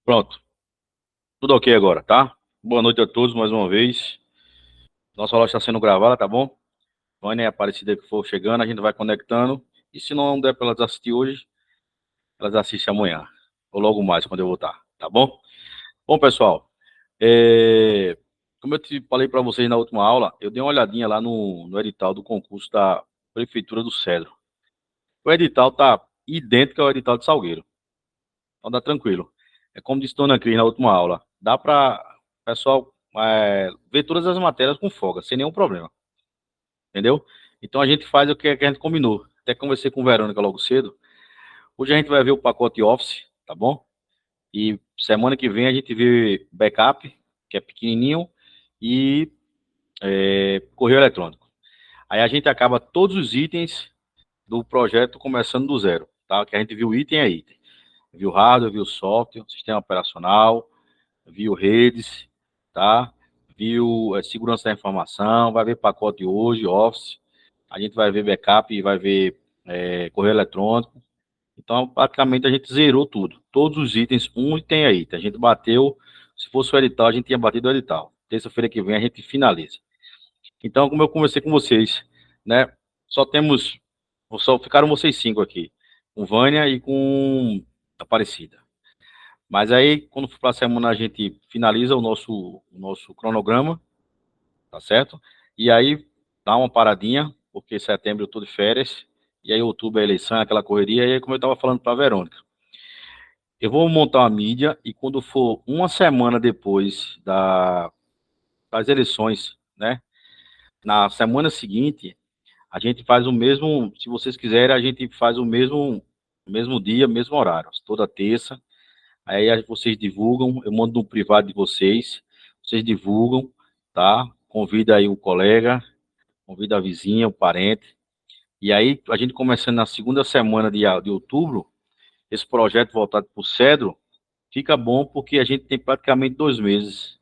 Pronto, tudo ok agora, tá? Boa noite a todos mais uma vez. Nossa aula está sendo gravada, tá bom? Vânia e Aparecida que for chegando, a gente vai conectando. E se não der para elas assistir hoje, elas assistem amanhã. Ou logo mais, quando eu voltar, tá bom? Bom, pessoal, como eu falei para vocês na última aula, eu dei uma olhadinha lá no edital do concurso da Prefeitura do Cedro. O edital tá idêntico ao edital de Salgueiro. Então dá tranquilo. É como disse Dona Cris na última aula. Dá para pessoal ver todas as matérias com folga, sem nenhum problema. Entendeu? Então a gente faz o que a gente combinou. Até conversei com a Verônica logo cedo. Hoje a gente vai ver o pacote Office, tá bom? E semana que vem a gente vê backup, que é pequenininho, e correio eletrônico. Aí a gente acaba todos os itens do projeto começando do zero, tá? Que a gente viu item a item. Viu hardware, viu software, sistema operacional, viu redes, tá? Viu segurança da informação, vai ver pacote hoje, Office, a gente vai ver backup e vai ver correio eletrônico. Então, praticamente a gente zerou tudo. Todos os itens, um item aí. A gente bateu, se fosse o edital, a gente tinha batido o edital. Terça-feira que vem a gente finaliza. Então, como eu conversei com vocês, né? Só temos, só ficaram vocês cinco aqui, com Vânia e com Aparecida. Mas aí, quando for para a semana, a gente finaliza o nosso cronograma, tá certo? E aí, dá uma paradinha, porque setembro eu estou de férias, e aí outubro é eleição, aquela correria, e aí, como eu estava falando para a Verônica, eu vou montar uma mídia, e quando for uma semana depois das eleições, né? Na semana seguinte, a gente faz o mesmo, se vocês quiserem, a gente faz o mesmo dia, mesmo horário, toda terça. Aí vocês divulgam, eu mando no privado de vocês divulgam, tá? Convida aí o colega, convida a vizinha, o parente. E aí, a gente começando na segunda semana de outubro, esse projeto voltado para o Cedro, fica bom porque a gente tem praticamente 2 meses,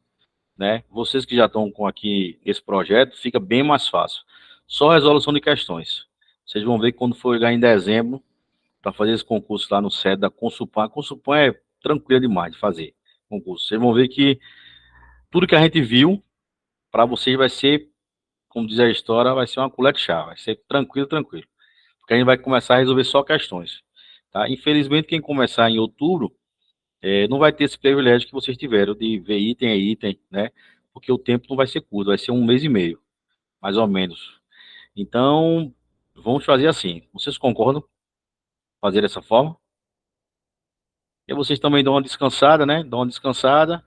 né? Vocês que já estão com aqui esse projeto, fica bem mais fácil. Só resolução de questões. Vocês vão ver que quando for chegar em dezembro, para fazer esse concurso lá no Cedro da Consulpan, a Consulpan é tranquila demais de fazer concurso. Vocês vão ver que tudo que a gente viu, para vocês vai ser, como diz a história, vai ser uma colher de chá, vai ser tranquilo, tranquilo. Porque a gente vai começar a resolver só questões. Tá? Infelizmente, quem começar em outubro, não vai ter esse privilégio que vocês tiveram de ver item a item, né? Porque o tempo não vai ser curto, vai ser 1 mês e meio, mais ou menos. Então, vamos fazer assim. Vocês concordam? Fazer dessa forma? E vocês também dão uma descansada, né? Dão uma descansada.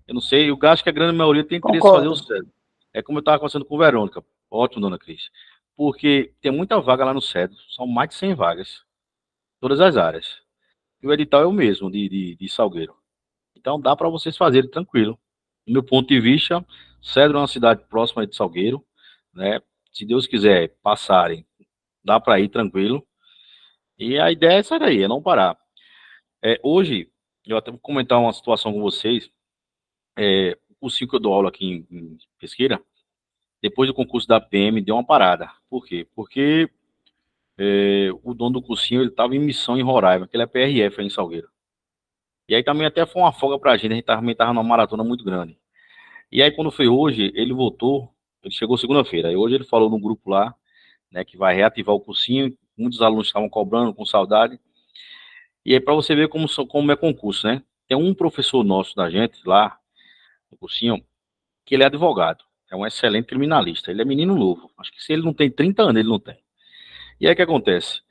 Eu não sei, eu acho que a grande maioria tem interesse em fazer o Concordo. CEDO. É como eu estava conversando com a Verônica. Ótimo, dona Cris. Porque tem muita vaga lá no CEDO, são mais de 100 vagas, todas as áreas. E o edital é o mesmo, de Salgueiro. Então dá para vocês fazerem tranquilo. Do meu ponto de vista, Cedro é uma cidade próxima de Salgueiro, né? Se Deus quiser passarem, dá para ir tranquilo. E a ideia é essa daí, é não parar. Hoje, eu até vou comentar uma situação com vocês. O cursinho que eu dou aula aqui em Pesqueira, depois do concurso da PM, deu uma parada. Por quê? Porque o dono do cursinho, ele estava em missão em Roraima, que ele é PRF aí em Salgueiro. E aí também até foi uma folga pra gente também estava numa maratona muito grande. E aí quando foi hoje, ele voltou, ele chegou segunda-feira, e hoje ele falou no grupo lá, né, que vai reativar o cursinho, muitos alunos estavam cobrando com saudade. E aí para você ver como é concurso, né? Tem um professor nosso da gente lá, no cursinho, que ele é advogado, é um excelente criminalista, ele é menino novo, acho que se ele não tem 30 anos, ele não tem. E aí o que acontece?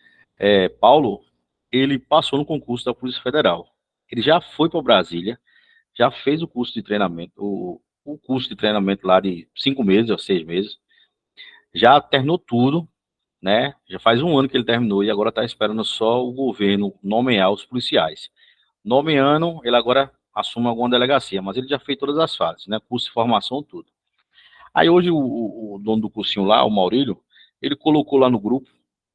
Paulo, ele passou no concurso da Polícia Federal, ele já foi para Brasília, já fez o curso de treinamento, o curso de treinamento lá de 5 meses ou 6 meses, já terminou tudo, né? Já faz um ano que ele terminou e agora está esperando só o governo nomear os policiais. Nomeando, ele agora assume alguma delegacia, mas ele já fez todas as fases, né? Curso de formação, tudo. Aí hoje o dono do cursinho lá, o Maurílio, ele colocou lá no grupo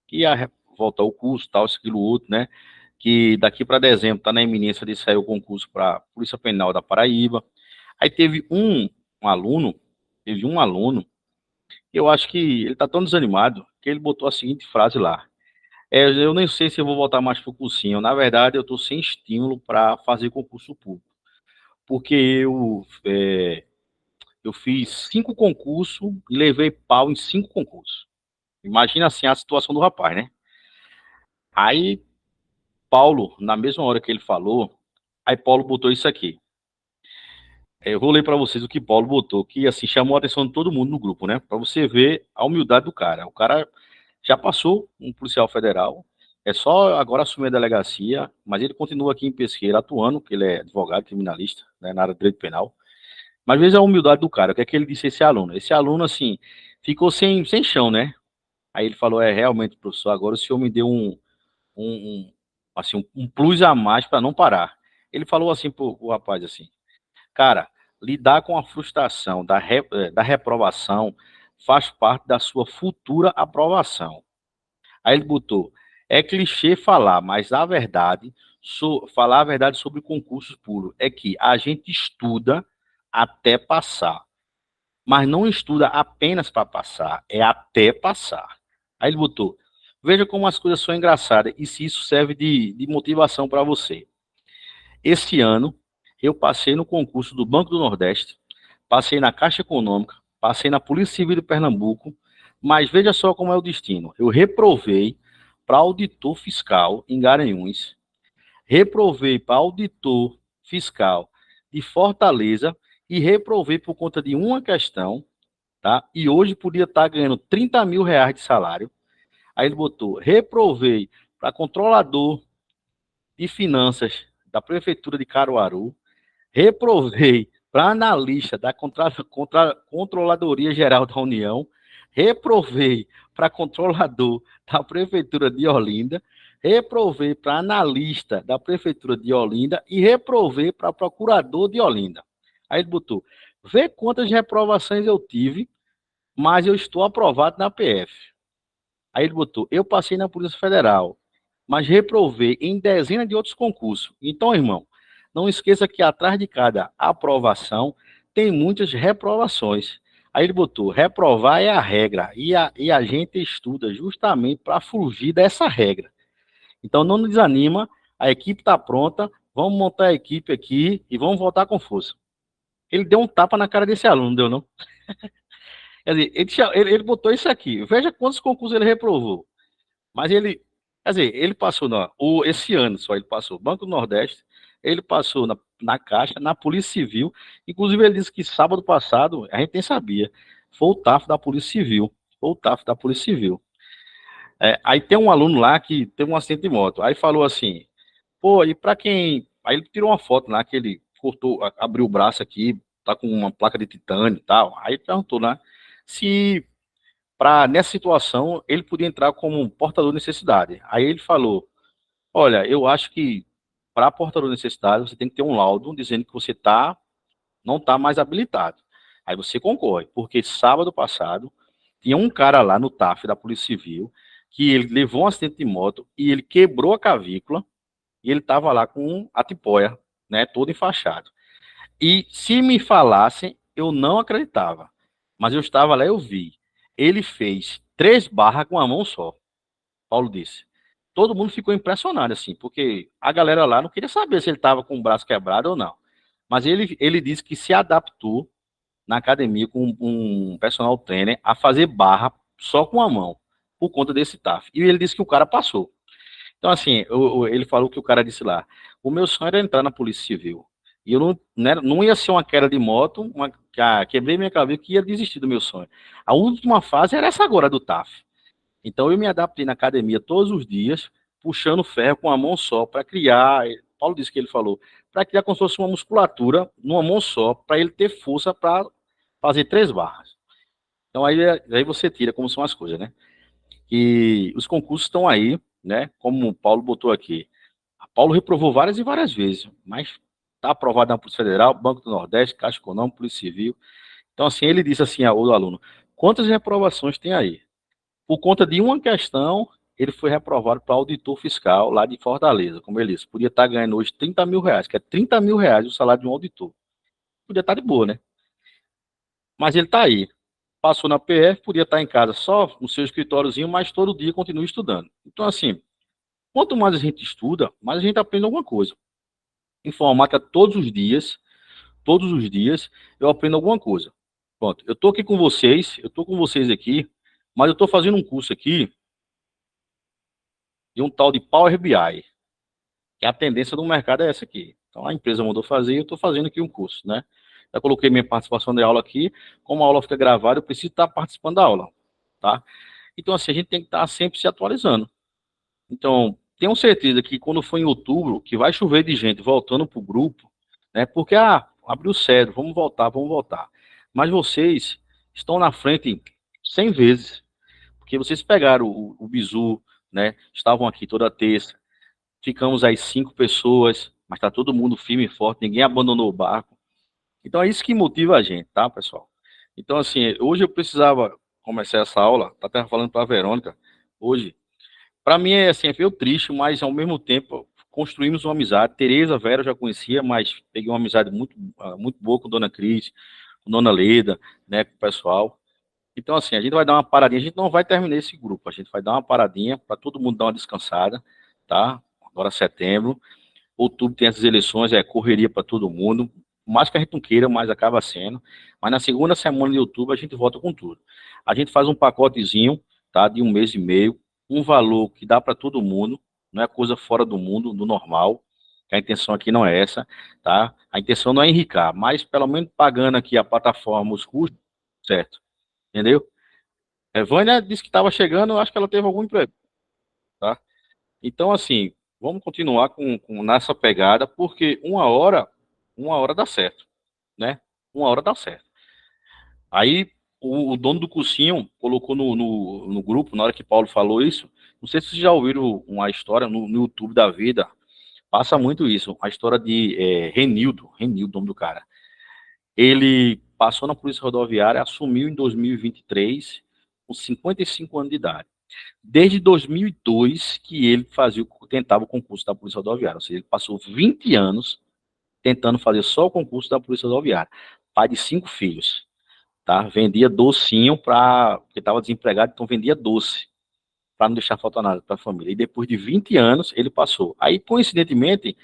que ia voltar o curso, tal, isso, aquilo, outro, né? Que daqui para dezembro está na iminência de sair o concurso para Polícia Penal da Paraíba. Aí teve um aluno, eu acho que ele está tão desanimado que ele botou a seguinte frase lá: eu nem sei se eu vou voltar mais para o cursinho. Na verdade, eu estou sem estímulo para fazer concurso público. porque eu fiz 5 concursos e levei pau em 5 concursos. Imagina assim a situação do rapaz, né? Aí, Paulo, na mesma hora que ele falou, aí Paulo botou isso aqui. Eu vou ler para vocês o que Paulo botou, que assim chamou a atenção de todo mundo no grupo, né? Para você ver a humildade do cara. O cara já passou um policial federal, é só agora assumir a delegacia, mas ele continua aqui em Pesqueira atuando, porque ele é advogado criminalista, né, na área de direito penal. Mas veja a humildade do cara. O que é que ele disse a esse aluno? Esse aluno, assim, ficou sem chão, né? Aí ele falou: realmente, professor, agora o senhor me deu assim, um plus a mais para não parar. Ele falou assim pro rapaz, assim, cara, lidar com a frustração da reprovação faz parte da sua futura aprovação. Aí ele botou: é clichê falar, mas a verdade, falar a verdade sobre concursos puros é que a gente estuda até passar, mas não estuda apenas para passar, é até passar. Aí ele botou: veja como as coisas são engraçadas e se isso serve de motivação para você. Esse ano, eu passei no concurso do Banco do Nordeste, passei na Caixa Econômica, passei na Polícia Civil de Pernambuco, mas veja só como é o destino. Eu reprovei para auditor fiscal em Garanhuns, reprovei para auditor fiscal de Fortaleza e reprovei por conta de uma questão, tá? E hoje podia estar ganhando R$ 30.000 de salário. Aí ele botou: reprovei para controlador de finanças da Prefeitura de Caruaru, reprovei para analista da Controladoria Geral da União, reprovei para controlador da Prefeitura de Olinda, reprovei para analista da Prefeitura de Olinda e reprovei para procurador de Olinda. Aí ele botou: vê quantas reprovações eu tive, mas eu estou aprovado na PF. Aí ele botou: eu passei na Polícia Federal, mas reprovei em dezenas de outros concursos. Então, irmão, não esqueça que atrás de cada aprovação tem muitas reprovações. Aí ele botou: reprovar é a regra, e a gente estuda justamente para fugir dessa regra. Então, não nos desanima, a equipe está pronta, vamos montar a equipe aqui e vamos voltar com força. Ele deu um tapa na cara desse aluno, não deu não? Quer dizer, ele botou isso aqui. Veja quantos concursos ele reprovou. Mas ele, quer dizer, ele passou esse ano só, ele passou Banco do Nordeste, ele passou na Caixa, na Polícia Civil. Inclusive, ele disse que sábado passado, a gente nem sabia, foi o TAF da Polícia Civil. Foi o TAF da Polícia Civil. Aí tem um aluno lá que teve um acidente de moto. Aí falou assim: pô, e para quem. Aí ele tirou uma foto lá que ele cortou, abriu o braço aqui, tá com uma placa de titânio e tal. Aí perguntou, né, se nessa situação ele podia entrar como um portador de necessidade. Aí ele falou: olha, eu acho que para portador de necessidade você tem que ter um laudo dizendo que você não está mais habilitado. Aí você concorre, porque sábado passado tinha um cara lá no TAF da Polícia Civil que ele levou um acidente de moto e ele quebrou a cavícula e ele estava lá com a tipóia, né, todo enfaixado. E se me falassem, eu não acreditava. Mas eu estava lá, eu vi. Ele fez 3 barras com a mão só. Paulo disse. Todo mundo ficou impressionado, assim, porque a galera lá não queria saber se ele estava com o braço quebrado ou não. Mas ele disse que se adaptou na academia com um personal trainer a fazer barra só com a mão, por conta desse TAF. E ele disse que o cara passou. Então, assim, ele falou que o cara disse lá: o meu sonho era entrar na Polícia Civil. E eu não ia ser uma queda de moto, quebrei minha cabeça que ia desistir do meu sonho. A última fase era essa agora do TAF. Então, eu me adaptei na academia todos os dias, puxando ferro com a mão só, para criar. Paulo disse que ele falou: para criar como se fosse uma musculatura numa mão só, para ele ter força para fazer 3 barras. Então, aí você tira como são as coisas, né? E os concursos estão aí, né? Como o Paulo botou aqui. A Paulo reprovou várias e várias vezes, mas está aprovado na Polícia Federal, Banco do Nordeste, Caixa Econômica, Polícia Civil. Então, assim, ele disse assim ao aluno: quantas reprovações tem aí? Por conta de uma questão, ele foi reprovado para auditor fiscal lá de Fortaleza, como ele disse. Podia estar ganhando hoje R$ 30.000, que é R$ 30.000 o salário de um auditor. Podia estar de boa, né? Mas ele está aí. Passou na PF, podia estar em casa só no seu escritóriozinho, mas todo dia continua estudando. Então, assim, quanto mais a gente estuda, mais a gente aprende alguma coisa. Informática todos os dias, todos os dias eu aprendo alguma coisa. Pronto, eu tô aqui com vocês, eu tô com vocês aqui, mas eu tô fazendo um curso aqui de um tal de Power BI, que a tendência do mercado é essa aqui. Então a empresa mandou fazer, eu estou fazendo aqui um curso, né? Eu coloquei minha participação de aula aqui, como a aula fica gravada, eu preciso estar participando da aula, tá? Então assim, a gente tem que estar sempre se atualizando. Então, tenho certeza que quando for em outubro, que vai chover de gente voltando para o grupo, né? Porque, abriu cedo, vamos voltar, vamos voltar. Mas vocês estão na frente 100 vezes, porque vocês pegaram o Bizu, né? Estavam aqui toda terça, ficamos aí 5 pessoas, mas está todo mundo firme e forte, ninguém abandonou o barco. Então é isso que motiva a gente, tá, pessoal? Então, assim, hoje eu precisava começar essa aula, tá até falando para a Verônica, hoje, para mim é assim, é meio triste, mas ao mesmo tempo construímos uma amizade. Tereza, Vera eu já conhecia, mas peguei uma amizade muito boa com Dona Cris, com Dona Leda, né, com o pessoal. Então, assim, a gente vai dar uma paradinha, a gente não vai terminar esse grupo, a gente vai dar uma paradinha para todo mundo dar uma descansada, tá? Agora é setembro, outubro tem essas eleições, é correria para todo mundo, mais que a gente não queira, mas acaba sendo. Mas na segunda semana de outubro a gente volta com tudo. A gente faz um pacotezinho, tá, de 1 mês e meio, um valor que dá para todo mundo, não é coisa fora do mundo, do normal. A intenção aqui não é essa, tá? A intenção não é enricar, mas pelo menos pagando aqui a plataforma, os custos, certo? Entendeu? Vânia disse que estava chegando, eu acho que ela teve algum emprego, tá? Então, assim, vamos continuar nessa pegada, porque uma hora dá certo, né? Uma hora dá certo. Aí, o dono do cursinho colocou no grupo, na hora que Paulo falou isso, não sei se vocês já ouviram uma história no YouTube da vida, passa muito isso, a história de Renildo, o nome do cara. Ele passou na Polícia Rodoviária, assumiu em 2023, com 55 anos de idade. Desde 2002 que ele tentava o concurso da Polícia Rodoviária, ou seja, ele passou 20 anos tentando fazer só o concurso da Polícia Rodoviária. Pai de 5 filhos, tá? Vendia docinho porque estava desempregado, então vendia doce para não deixar faltar nada para a família. E depois de 20 anos ele passou. Aí, coincidentemente,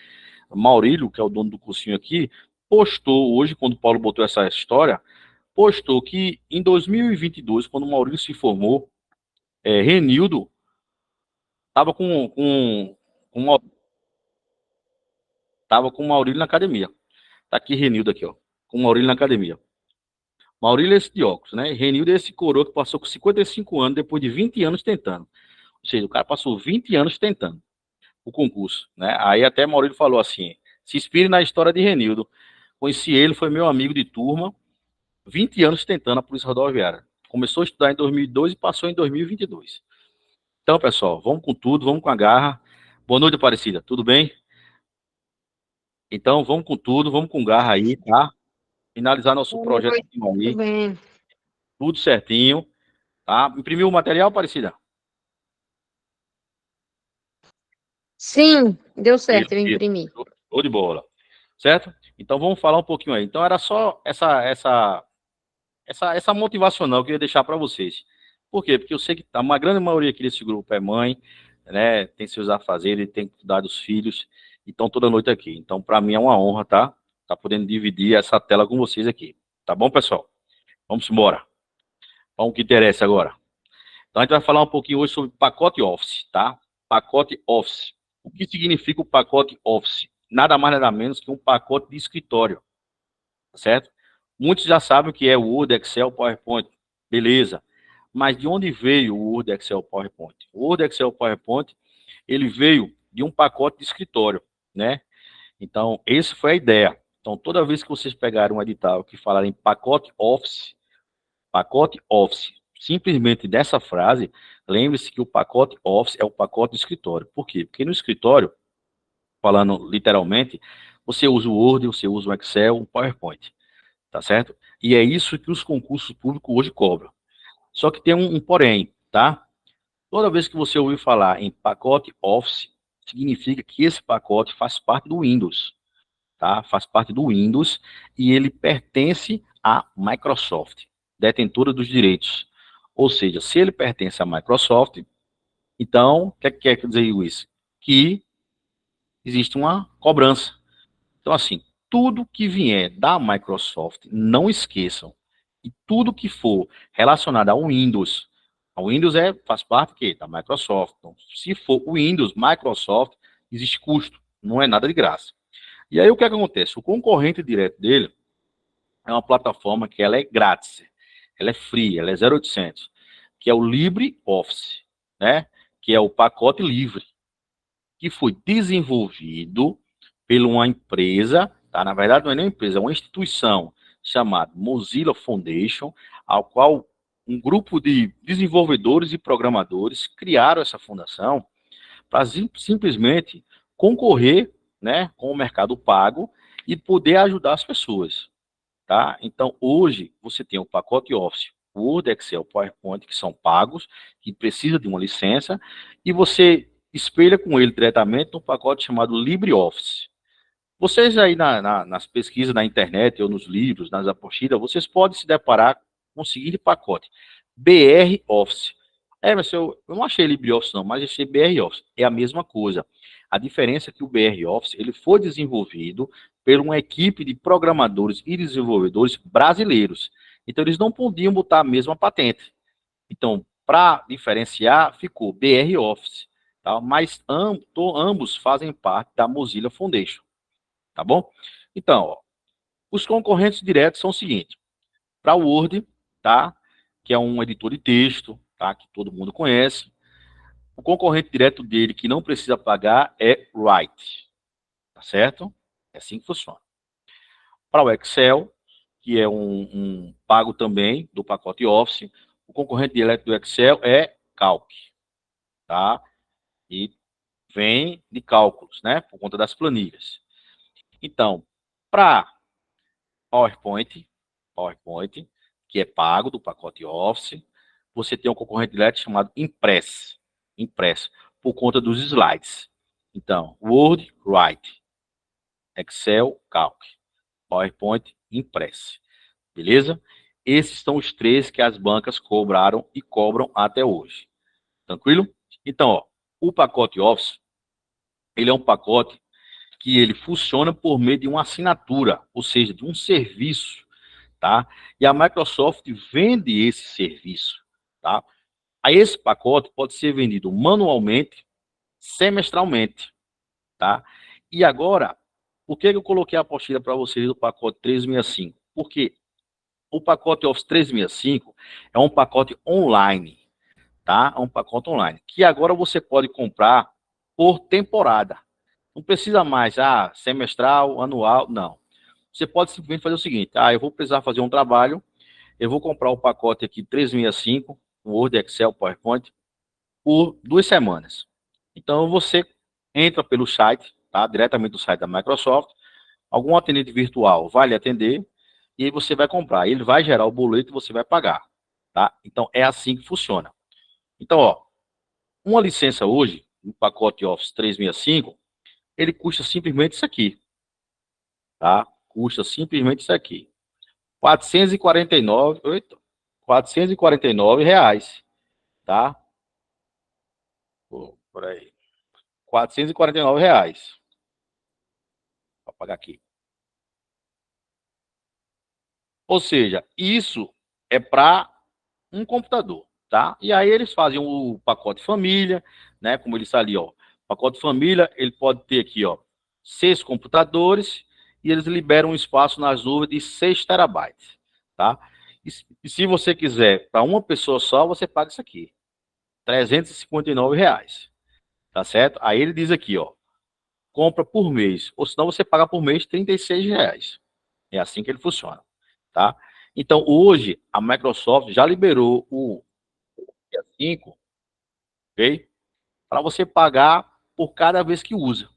Maurílio, que é o dono do cursinho aqui, postou hoje, quando o Paulo botou essa história, postou que em 2022, quando o Maurílio se formou, Renildo estava com tava com o Maurílio na academia. Tá aqui Renildo aqui, ó. Com o Maurílio na academia. Maurílio é esse de óculos, né? Renildo é esse coroa que passou com 55 anos, depois de 20 anos tentando. Ou seja, o cara passou 20 anos tentando o concurso, né? Aí até Maurílio falou assim, se inspire na história de Renildo. Conheci ele, foi meu amigo de turma, 20 anos tentando a Polícia Rodoviária. Começou a estudar em 2002 e passou em 2022. Então, pessoal, vamos com tudo, vamos com a garra. Boa noite, Aparecida. Tudo bem? Então, vamos com tudo, vamos com garra aí, tá? Finalizar nosso projeto Tudo aí, bem. tudo certinho, tá? Imprimiu o material, Aparecida? Sim, deu Isso, certo, eu isso. imprimi. Show de bola. Certo? Então vamos falar um pouquinho aí. Então era só essa motivacional que eu ia deixar para vocês. Por quê? Porque eu sei que uma grande maioria aqui desse grupo é mãe, né? Tem seus afazeres, tem que cuidar dos filhos, e estão toda noite aqui. Então, para mim é uma honra, tá? Tá podendo dividir essa tela com vocês aqui. Tá bom, pessoal? Vamos embora. Vamos ao que interessa agora. Então, a gente vai falar um pouquinho hoje sobre pacote Office, tá? Pacote Office. O que significa o pacote Office? Nada mais, nada menos que um pacote de escritório, certo? Muitos já sabem o que é o Word, Excel, PowerPoint. Beleza. Mas de onde veio o Word, Excel, PowerPoint? O Word, Excel, PowerPoint, ele veio de um pacote de escritório, né? Então, essa foi a ideia. Então, toda vez que vocês pegarem um edital que falar em pacote Office, simplesmente dessa frase, lembre-se que o pacote Office é o pacote de escritório. Por quê? Porque no escritório, falando literalmente, você usa o Word, você usa o Excel, o PowerPoint, tá certo? E é isso que os concursos públicos hoje cobram. Só que tem um porém, tá? Toda vez que você ouvir falar em pacote Office, significa que esse pacote faz parte do Windows, tá? Faz parte do Windows e ele pertence à Microsoft, detentora dos direitos. Ou seja, se ele pertence à Microsoft, então, o que é que quer dizer isso? Que existe uma cobrança. Então, assim, tudo que vier da Microsoft, não esqueçam, e tudo que for relacionado ao Windows, faz parte quê? Da Microsoft. Então, se for o Windows, Microsoft, existe custo, não é nada de graça. E aí o que acontece? O concorrente direto dele é uma plataforma que ela é grátis, ela é free, ela é 0800, que é o LibreOffice, né? Que é o pacote livre, que foi desenvolvido por uma empresa, tá? Na verdade não é nem uma empresa, é uma instituição chamada Mozilla Foundation, ao qual um grupo de desenvolvedores e programadores criaram essa fundação para simplesmente concorrer, né, com o mercado pago e poder ajudar as pessoas, tá? Então, hoje, você tem o pacote Office, Word, Excel, PowerPoint, que são pagos, que precisa de uma licença, e você espelha com ele diretamente no pacote chamado LibreOffice. Vocês aí nas pesquisas na internet, ou nos livros, nas apostilas, vocês podem se deparar com o seguinte pacote, BR Office. Mas eu não achei LibreOffice não, mas achei BR Office. É a mesma coisa. A diferença é que o BR Office ele foi desenvolvido por uma equipe de programadores e desenvolvedores brasileiros. Então, eles não podiam botar a mesma patente. Então, para diferenciar, ficou BR Office. Tá? Mas ambos fazem parte da Mozilla Foundation. Tá bom? Então, ó, os concorrentes diretos são o seguinte. Para o Word, tá? Que é um editor de texto, tá? Que todo mundo conhece. O concorrente direto dele, que não precisa pagar, é Write. Tá certo? É assim que funciona. Para o Excel, que é um pago também do pacote Office, o concorrente direto do Excel é Calc, tá? E vem de cálculos, né? Por conta das planilhas. Então, para PowerPoint, que é pago do pacote Office, você tem um concorrente direto chamado Impress, por conta dos slides. Então, Word, Write, Excel, Calc, PowerPoint, Impress. Beleza? Esses são os três que as bancas cobraram e cobram até hoje. Tranquilo? Então, ó, o pacote Office, ele é um pacote que ele funciona por meio de uma assinatura, ou seja, de um serviço, tá? E a Microsoft vende esse serviço, tá? Aí esse pacote pode ser vendido manualmente, semestralmente, tá? E agora, por que eu coloquei a apostila para vocês do pacote 365? Porque o pacote Office 365 é um pacote online, tá? É um pacote online, que agora você pode comprar por temporada. Não precisa mais, semestral, anual, não. Você pode simplesmente fazer o seguinte, eu vou precisar fazer um trabalho, eu vou comprar o pacote aqui 365, Word, Excel, PowerPoint, por 2 semanas. Então, você entra pelo site, tá? Diretamente do site da Microsoft, algum atendente virtual vai lhe atender, e aí você vai comprar. Ele vai gerar o boleto e você vai pagar, tá? Então, é assim que funciona. Então, ó, uma licença hoje, no pacote Office 365, ele custa simplesmente isso aqui, tá? Custa simplesmente isso aqui. 449, R$ 449, tá? Por aí. R$ 449. Vou pagar aqui. Ou seja, isso é para um computador, tá? E aí eles fazem o pacote família, né? Como ele está ali, ó. Pacote família, ele pode ter aqui, ó, 6 computadores e eles liberam um espaço nas nuvens de 6 terabytes, tá? E se você quiser para uma pessoa só, você paga isso aqui, R$ 359, tá certo? Aí ele diz aqui, ó, compra por mês, ou senão você paga por mês R$ 36. É assim que ele funciona, tá? Então, hoje, a Microsoft já liberou o dia 5, ok? Para você pagar por cada vez que usa.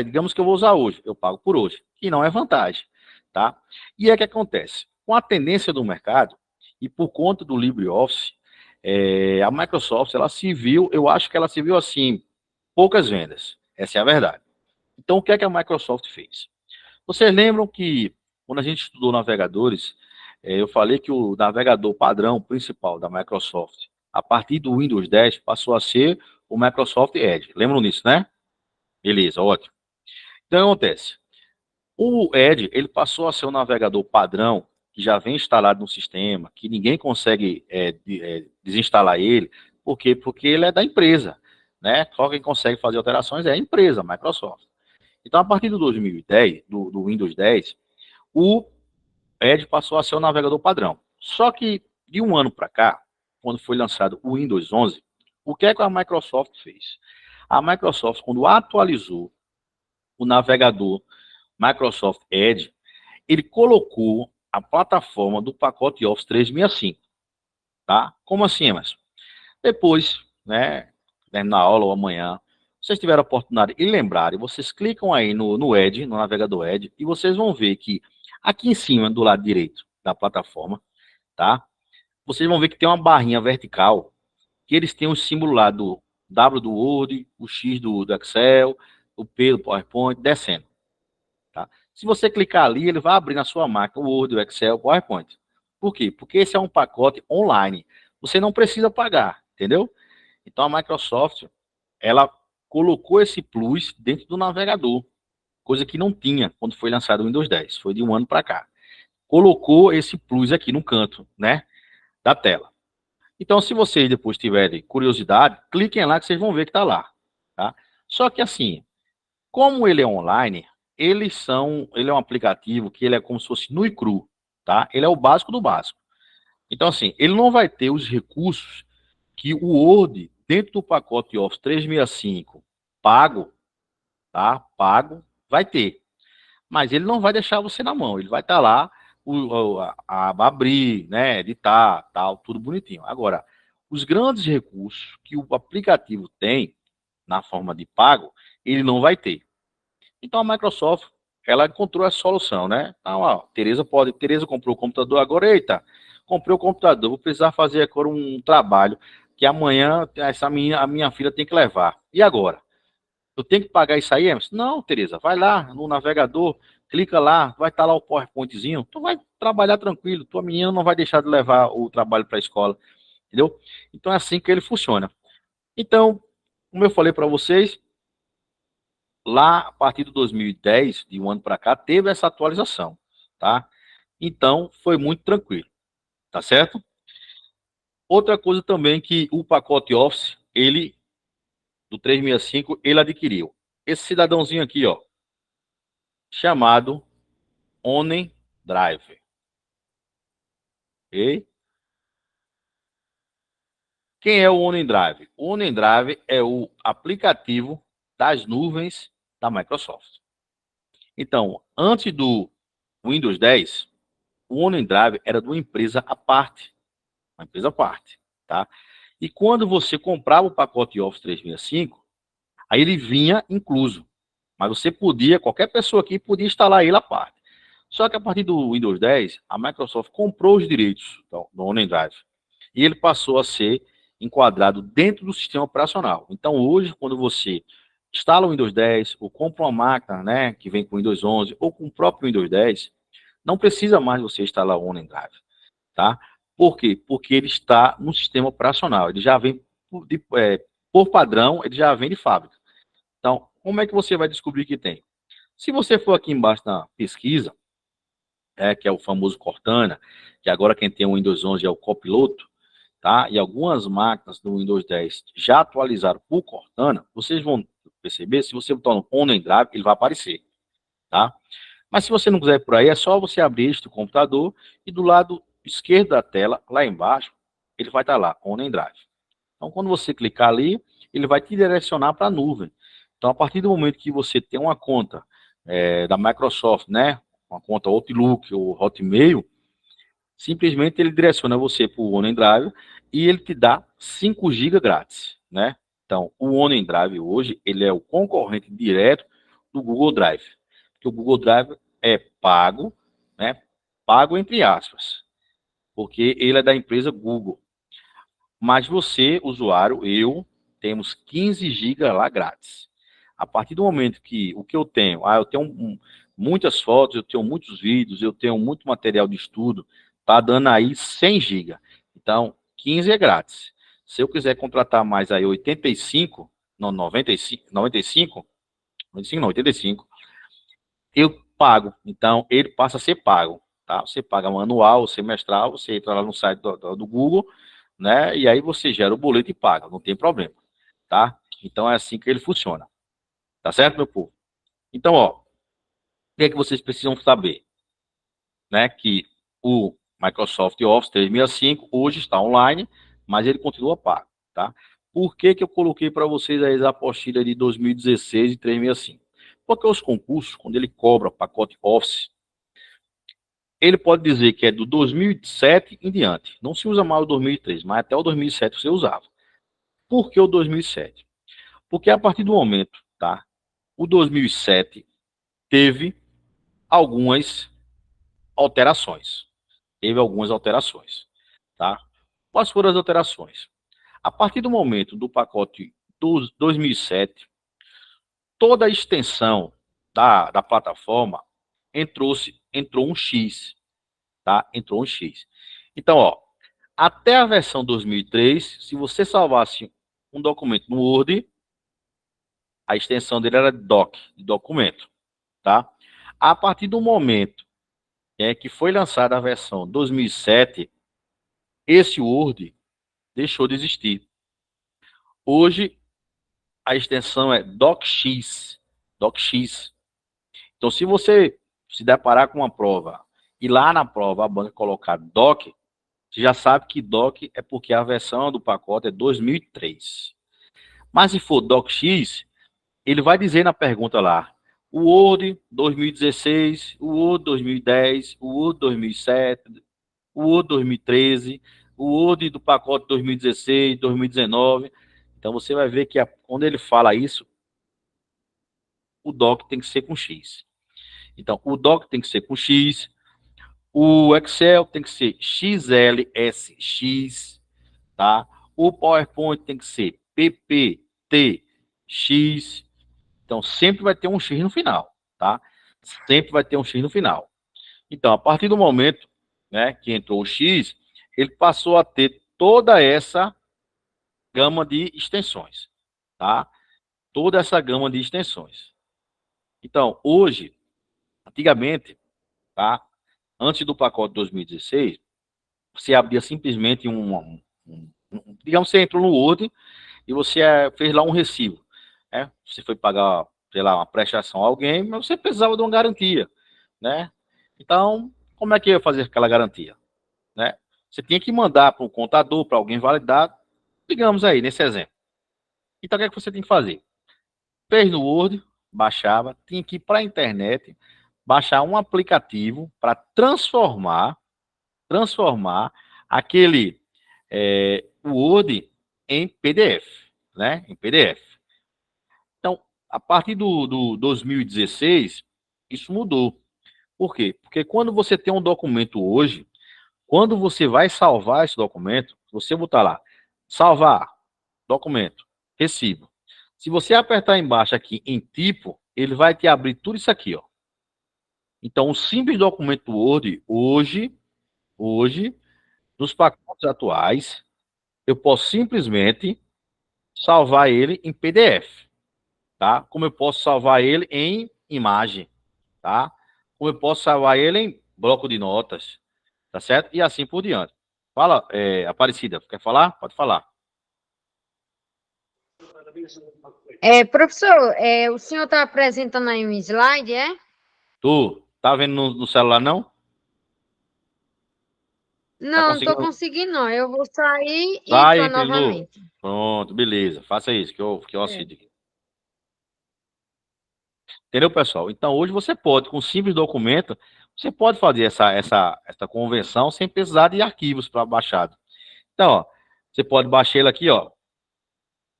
Digamos que eu vou usar hoje, eu pago por hoje, que não é vantagem, tá? E é que acontece, com a tendência do mercado e por conta do LibreOffice, a Microsoft, ela se viu, eu acho que ela se viu assim, poucas vendas, essa é a verdade. Então, o que é que a Microsoft fez? Vocês lembram que, quando a gente estudou navegadores, eu falei que o navegador padrão principal da Microsoft, a partir do Windows 10, passou a ser o Microsoft Edge. Lembram disso, né? Beleza, ótimo. Então, o que acontece? O Edge, ele passou a ser um navegador padrão, que já vem instalado no sistema, que ninguém consegue desinstalar ele. Por quê? Porque ele é da empresa, né? Só quem consegue fazer alterações é a empresa, a Microsoft. Então, a partir do 2010, do Windows 10, o Edge passou a ser o navegador padrão. Só que, de um ano para cá, quando foi lançado o Windows 11, o que é que a Microsoft fez? A Microsoft, quando atualizou o navegador Microsoft Edge, ele colocou a plataforma do pacote Office 365, tá? Como assim, Emerson? Depois, né, na aula ou amanhã, vocês tiveram a oportunidade e lembrarem, vocês clicam aí no Edge, no navegador Edge, e vocês vão ver que aqui em cima, do lado direito da plataforma, tá? Vocês vão ver que tem uma barrinha vertical, que eles têm um símbolo lá do W do Word, o X do Excel, o P do PowerPoint, descendo. Tá? Se você clicar ali, ele vai abrir na sua máquina o Word, o Excel, o PowerPoint. Por quê? Porque esse é um pacote online. Você não precisa pagar, entendeu? Então a Microsoft, ela colocou esse plus dentro do navegador, coisa que não tinha quando foi lançado o Windows 10. Foi de um ano para cá. Colocou esse plus aqui no canto, né, da tela. Então, se vocês depois tiverem curiosidade, cliquem lá que vocês vão ver que está lá, tá? Só que assim, como ele é online, ele é um aplicativo que ele é como se fosse nu e cru, tá? Ele é o básico do básico. Então, assim, ele não vai ter os recursos que o Word, dentro do pacote Office 365, pago, tá? Pago, vai ter. Mas ele não vai deixar você na mão. Ele vai estar lá, a aba abrir, né? Editar, tal, tudo bonitinho. Agora, os grandes recursos que o aplicativo tem, na forma de pago, ele não vai ter. Então a Microsoft, ela encontrou a solução, né? Então, ó, Tereza comprou o computador agora, eita, comprei o computador, vou precisar fazer agora um trabalho que amanhã a minha filha tem que levar. E agora? Eu tenho que pagar isso aí, Emerson? Não, Tereza, vai lá no navegador, clica lá, vai estar lá o PowerPointzinho, tu vai trabalhar tranquilo, tua menina não vai deixar de levar o trabalho para a escola, entendeu? Então é assim que ele funciona. Então, como eu falei para vocês, lá a partir de 2010, de um ano para cá, teve essa atualização, tá? Então, foi muito tranquilo, tá certo? Outra coisa também que o pacote Office, ele, do 365, ele adquiriu. Esse cidadãozinho aqui, ó, chamado OneDrive. Ok? Quem é o OneDrive? O OneDrive é o aplicativo das nuvens da Microsoft. Então, antes do Windows 10, o OneDrive era de uma empresa à parte, uma empresa à parte, tá? E quando você comprava o pacote Office 365, aí ele vinha incluso, mas você podia, qualquer pessoa aqui podia instalar ele à parte. Só que a partir do Windows 10, a Microsoft comprou os direitos do OneDrive e ele passou a ser enquadrado dentro do sistema operacional. Então hoje, quando você instala o Windows 10 ou compra uma máquina, né, que vem com o Windows 11 ou com o próprio Windows 10, não precisa mais você instalar o OneDrive, tá? Por quê? Porque ele está no sistema operacional. Ele já vem por padrão, ele já vem de fábrica. Então, como é que você vai descobrir que tem? Se você for aqui embaixo na pesquisa, que é o famoso Cortana, que agora quem tem o Windows 11 é o Copiloto, tá? E algumas máquinas do Windows 10 já atualizaram por Cortana, vocês vão perceber, se você botar no OneDrive, ele vai aparecer, tá? Mas se você não quiser ir por aí, é só você abrir este computador e do lado esquerdo da tela, lá embaixo, ele vai estar lá, OneDrive. Então, quando você clicar ali, ele vai te direcionar para a nuvem. Então, a partir do momento que você tem uma conta da Microsoft, né, uma conta Outlook ou Hotmail, simplesmente ele direciona você para o OneDrive e ele te dá 5 GB grátis, né? Então, o OneDrive hoje, ele é o concorrente direto do Google Drive. Porque o Google Drive é pago, né? Pago entre aspas, porque ele é da empresa Google. Mas você, usuário, temos 15 GB lá grátis. A partir do momento que o que eu tenho, eu tenho muitas fotos, eu tenho muitos vídeos, eu tenho muito material de estudo, tá dando aí 100 GB. Então, 15 é grátis. Se eu quiser contratar mais aí 85, não, 95, 95, 95 não, 85, eu pago. Então, ele passa a ser pago, tá? Você paga manual, semestral, você entra lá no site do Google, né? E aí você gera o boleto e paga, não tem problema, tá? Então, é assim que ele funciona. Tá certo, meu povo? Então, ó, o que é que vocês precisam saber? Né? Que o Microsoft Office 365 hoje está online, mas ele continua pago, tá? Por que que eu coloquei para vocês aí as apostilas de 2016 e 365? Porque os concursos, quando ele cobra pacote Office, ele pode dizer que é do 2007 em diante. Não se usa mais o 2003, mas até o 2007 você usava. Por que o 2007? Porque a partir do momento, tá? O 2007 teve algumas alterações. Teve algumas alterações, tá? Quais foram as alterações? A partir do momento do pacote dos 2007, toda a extensão da plataforma entrou um X, tá? Entrou um X. Então, ó, até a versão 2003, se você salvasse um documento no Word, a extensão dele era doc, de documento, tá? A partir do momento que foi lançada a versão 2007, esse Word deixou de existir. Hoje, a extensão é DocX. DocX. Então, se você se deparar com uma prova e lá na prova a banca colocar Doc, você já sabe que Doc é porque a versão do pacote é 2003. Mas se for DocX, ele vai dizer na pergunta lá, o Word 2016, o Word 2010, o Word 2007, o Word 2013, o Word do pacote 2016, 2019. Então você vai ver que quando ele fala isso, o doc tem que ser com X. Então, o doc tem que ser com X, o Excel tem que ser XLSX, tá? O PowerPoint tem que ser PPTX. Então, sempre vai ter um X no final, tá? Sempre vai ter um X no final. Então, a partir do momento, né, que entrou o X, ele passou a ter toda essa gama de extensões, tá? Toda essa gama de extensões. Então, hoje, antigamente, tá? Antes do pacote 2016, você abria simplesmente digamos, você entrou no Word e você fez lá um recibo, né? Você foi pagar, sei lá, uma prestação a alguém, mas você precisava de uma garantia, né? Então, como é que ia fazer aquela garantia, né? Você tinha que mandar para um contador, para alguém validar, digamos aí, nesse exemplo. Então, o que é que você tem que fazer? Fez no Word, baixava, tinha que ir para a internet, baixar um aplicativo para transformar aquele Word em PDF, né? Em PDF. Então, a partir do 2016, isso mudou. Por quê? Porque quando você tem um documento hoje, quando você vai salvar esse documento, você botar lá, salvar, documento, recibo. Se você apertar embaixo aqui em tipo, ele vai te abrir tudo isso aqui, ó. Então, o simples documento Word, hoje, nos pacotes atuais, eu posso simplesmente salvar ele em PDF, tá? Como eu posso salvar ele em imagem, tá? Como eu posso salvar ele em bloco de notas, tá certo? E assim por diante. Fala, Aparecida, quer falar? Pode falar. Professor, o senhor está apresentando aí um slide, é? Tu, tá vendo no celular, não? Tá Não, não estou conseguindo? conseguindo, não. Eu vou sair e Vai, entrar Empilu. novamente. Pronto, beleza. Faça isso, que eu É. auxilio. Entendeu, pessoal? Então, hoje você pode, com um simples documento, você pode fazer essa conversão sem precisar de arquivos para baixado. Então, ó, você pode baixar ele aqui, ó,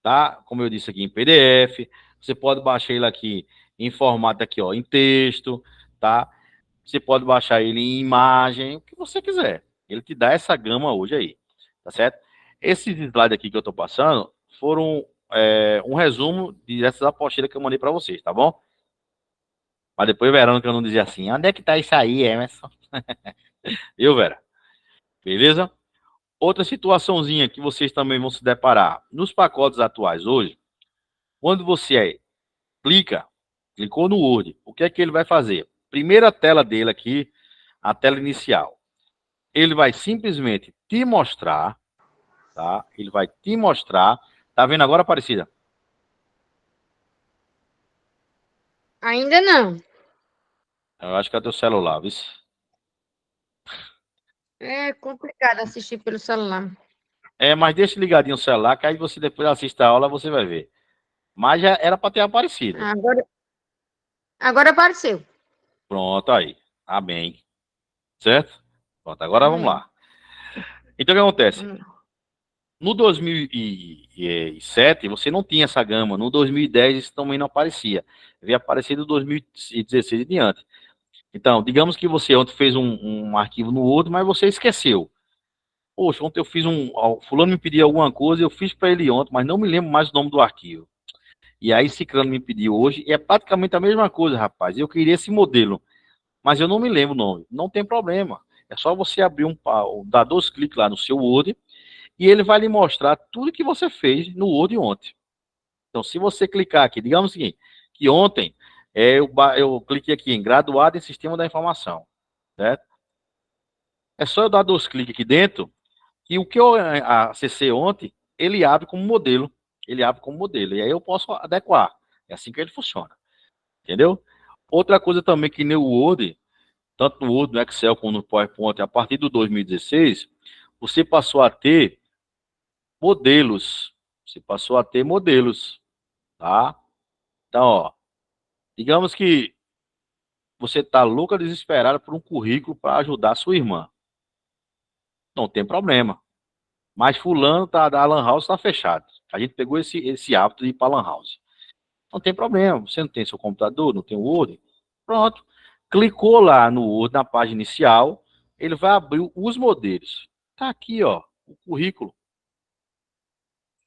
tá? Como eu disse aqui, em PDF. Você pode baixar ele aqui em formato aqui, ó, em texto, tá? Você pode baixar ele em imagem, o que você quiser. Ele te dá essa gama hoje aí, tá certo? Esses slides aqui que eu tô passando foram um resumo dessas apostilas que eu mandei para vocês, tá bom? Mas depois verão que eu não dizia assim, onde é que tá isso aí, Emerson? Viu, Vera? Beleza? Outra situaçãozinha que vocês também vão se deparar nos pacotes atuais hoje, quando você clicou no Word, o que é que ele vai fazer? primeira tela dele aqui, a tela inicial. Ele vai simplesmente te mostrar, tá? Ele vai te mostrar. Tá vendo agora, Aparecida? Ainda não. Eu acho que é teu celular, viu? É complicado assistir pelo celular. Mas deixa ligadinho o celular, que aí você depois assiste a aula, você vai ver. Mas já era para ter aparecido. Agora apareceu. Pronto, aí. Amém. Certo? Pronto, agora vamos Amém. lá. Então, o que acontece? Vamos lá. No 2007, você não tinha essa gama. No 2010, isso também não aparecia. Veio aparecer do 2016 e diante. Então, digamos que você ontem fez um arquivo no Word, mas você esqueceu. Poxa, ontem eu fiz fulano me pediu alguma coisa, eu fiz para ele ontem, mas não me lembro mais o nome do arquivo. E aí, Ciclano me pediu hoje, e é praticamente a mesma coisa, rapaz. Eu queria esse modelo, mas eu não me lembro o nome. Não tem problema. É só você abrir dar 2 cliques lá no seu Word, e ele vai lhe mostrar tudo que você fez no Word ontem. Então, se você clicar aqui, digamos o seguinte, que ontem eu cliquei aqui em graduado em sistema da informação, certo? É só eu dar 2 cliques aqui dentro, e o que eu acessei ontem, ele abre como modelo. Ele abre como modelo, e aí eu posso adequar. É assim que ele funciona, entendeu? Outra coisa também que nem o Word, tanto no Word, no Excel como no PowerPoint, a partir do 2016, você passou a ter modelos. Você passou a ter modelos, tá? Então, ó, digamos que você está louca, desesperada por um currículo para ajudar a sua irmã. Não tem problema. Mas fulano da Lan House está fechado. A gente pegou esse hábito de ir para Lan House. Não tem problema. Você não tem seu computador, não tem o Word. Pronto. Clicou lá no Word, na página inicial, ele vai abrir os modelos. Tá aqui, ó, o currículo.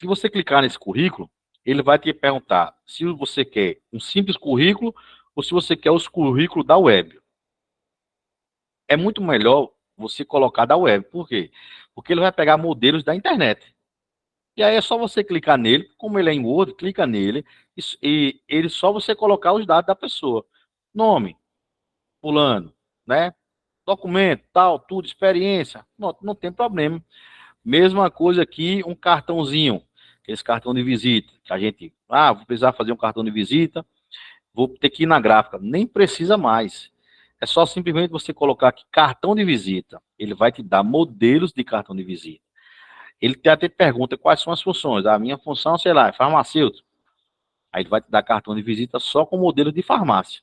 Se você clicar nesse currículo, ele vai te perguntar se você quer um simples currículo ou se você quer os currículos da web. É muito melhor você colocar da web. Por quê? Porque ele vai pegar modelos da internet. E aí é só você clicar nele, como ele é em Word, clica nele e ele só você colocar os dados da pessoa. Nome, fulano, né? Documento, tal, tudo, experiência. Não tem problema. Mesma coisa aqui, um cartãozinho, esse cartão de visita, que a gente, vou precisar fazer um cartão de visita, vou ter que ir na gráfica. Nem precisa mais. É só simplesmente você colocar aqui cartão de visita. Ele vai te dar modelos de cartão de visita. Ele até pergunta quais são as funções. A minha função, sei lá, é farmacêutico. Aí ele vai te dar cartão de visita só com modelo de farmácia.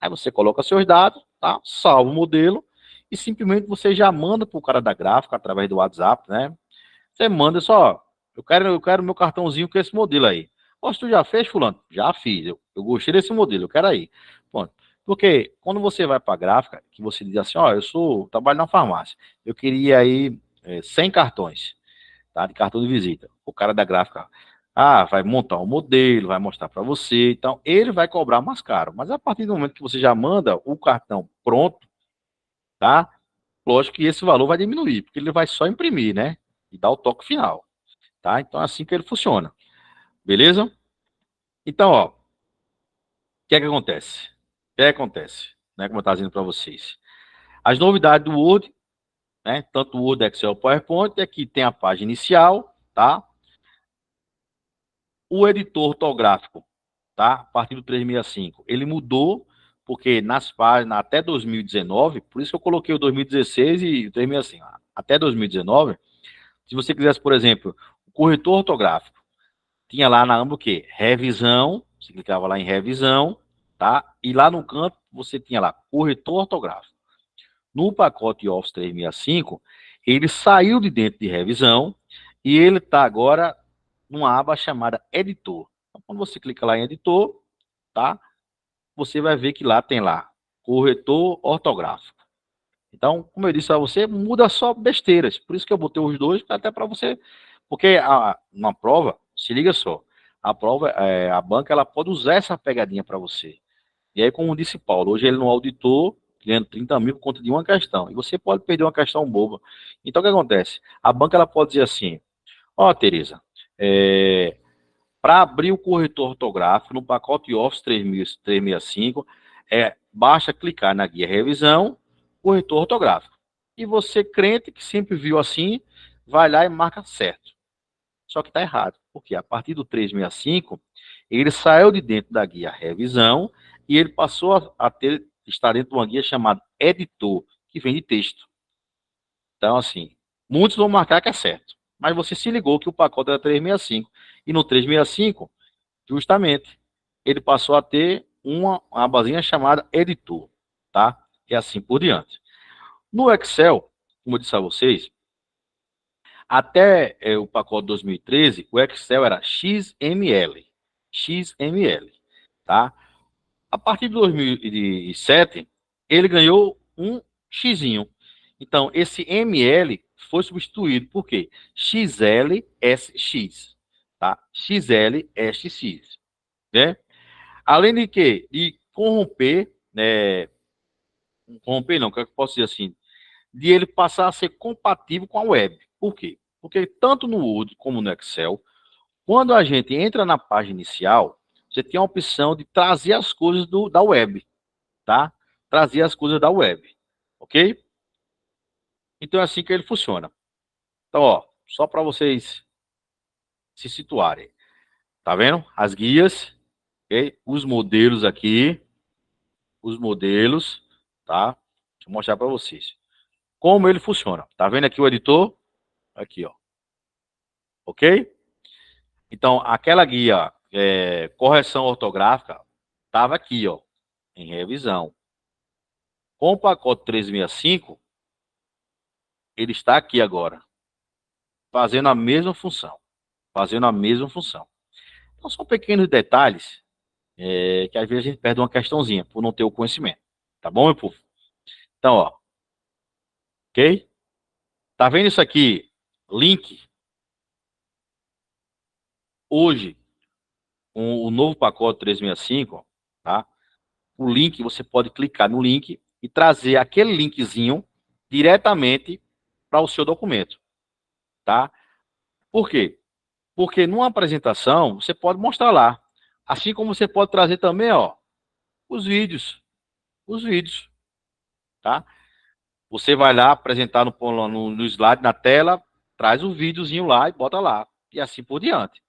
Aí você coloca seus dados, tá? Salva o modelo e simplesmente você já manda para o cara da gráfica através do WhatsApp, né? Você manda só, eu quero meu cartãozinho com esse modelo aí. Poxa, tu já fez, fulano? Já fiz. Eu gostei desse modelo, eu quero aí. Pronto. Porque quando você vai para a gráfica, que você diz assim, ó, trabalho na farmácia, eu queria aí 100 cartões, tá? De cartão de visita. O cara da gráfica, vai montar um modelo, vai mostrar para você, então ele vai cobrar mais caro. Mas a partir do momento que você já manda o cartão pronto, tá? Lógico que esse valor vai diminuir, porque ele vai só imprimir, né? E dar o toque final, tá? Então é assim que ele funciona. Beleza? Então, ó, o que é que acontece? O que é que acontece? Né, como eu estava dizendo para vocês. As novidades do Word, né? Tanto o Word, Excel, PowerPoint, aqui tem a página inicial, tá? O editor ortográfico, tá? A partir do 365, ele mudou, porque nas páginas até 2019, por isso que eu coloquei o 2016 e o 365, até 2019, se você quisesse, por exemplo, o corretor ortográfico, tinha lá na aba o quê? Revisão, você clicava lá em revisão, tá? E lá no canto você tinha lá corretor ortográfico. No pacote Office 365, ele saiu de dentro de revisão e ele está agora numa aba chamada editor. Então, quando você clica lá em editor, tá? Você vai ver que lá tem lá corretor ortográfico. Então, como eu disse a você, muda só besteiras. Por isso que eu botei os dois, até para você. Porque uma prova, se liga só, a prova, a banca, ela pode usar essa pegadinha para você. E aí, como disse Paulo, hoje ele não auditou, ganhando 30 mil por conta de uma questão. E você pode perder uma questão boba. Então, o que acontece? A banca, ela pode dizer assim, ó, Tereza, para abrir o corretor ortográfico no pacote Office 365, Basta clicar na guia revisão, corretor ortográfico. E você, crente, que sempre viu assim, vai lá e marca certo. Só que está errado, porque a partir do 365, ele saiu de dentro da guia revisão e ele passou a estar dentro de uma guia chamada editor, que vem de texto. Então, assim, muitos vão marcar que é certo, mas você se ligou que o pacote era 365, e no 365, justamente, ele passou a ter uma abazinha chamada editor, tá? E assim por diante. No Excel, como eu disse a vocês, até o pacote 2013, o Excel era XML. XML, tá? A partir de 2007, ele ganhou um Xinho. Então, esse ML foi substituído por quê? XLSX, tá? XLSX, né? Além de que, de corromper, corromper não, que eu posso dizer assim, de ele passar a ser compatível com a web. Por quê? Porque tanto no Word como no Excel, quando a gente entra na página inicial, você tem a opção de trazer as coisas da web, tá? Trazer as coisas da web, ok? Então é assim que ele funciona. Então, ó, só para vocês se situarem. Tá vendo? As guias, ok? Os modelos aqui, os modelos, tá? Deixa eu mostrar para vocês. Como ele funciona. Tá vendo aqui o editor? Aqui, ó. Ok? Então, aquela guia correção ortográfica estava aqui, ó, em revisão. Com o pacote 365, ele está aqui agora, fazendo a mesma função. Fazendo a mesma função. Então, são pequenos detalhes que às vezes a gente perde uma questãozinha por não ter o conhecimento. Tá bom, meu povo? Então, ó. Ok? Tá vendo isso aqui? Link. Hoje, com o novo pacote 365, tá? O link, você pode clicar no link e trazer aquele linkzinho diretamente para o seu documento, tá? Por quê? Porque numa apresentação, você pode mostrar lá. Assim como você pode trazer também, ó, os vídeos. Os vídeos, tá? Você vai lá apresentar no slide, na tela, traz o videozinho lá e bota lá. E assim por diante.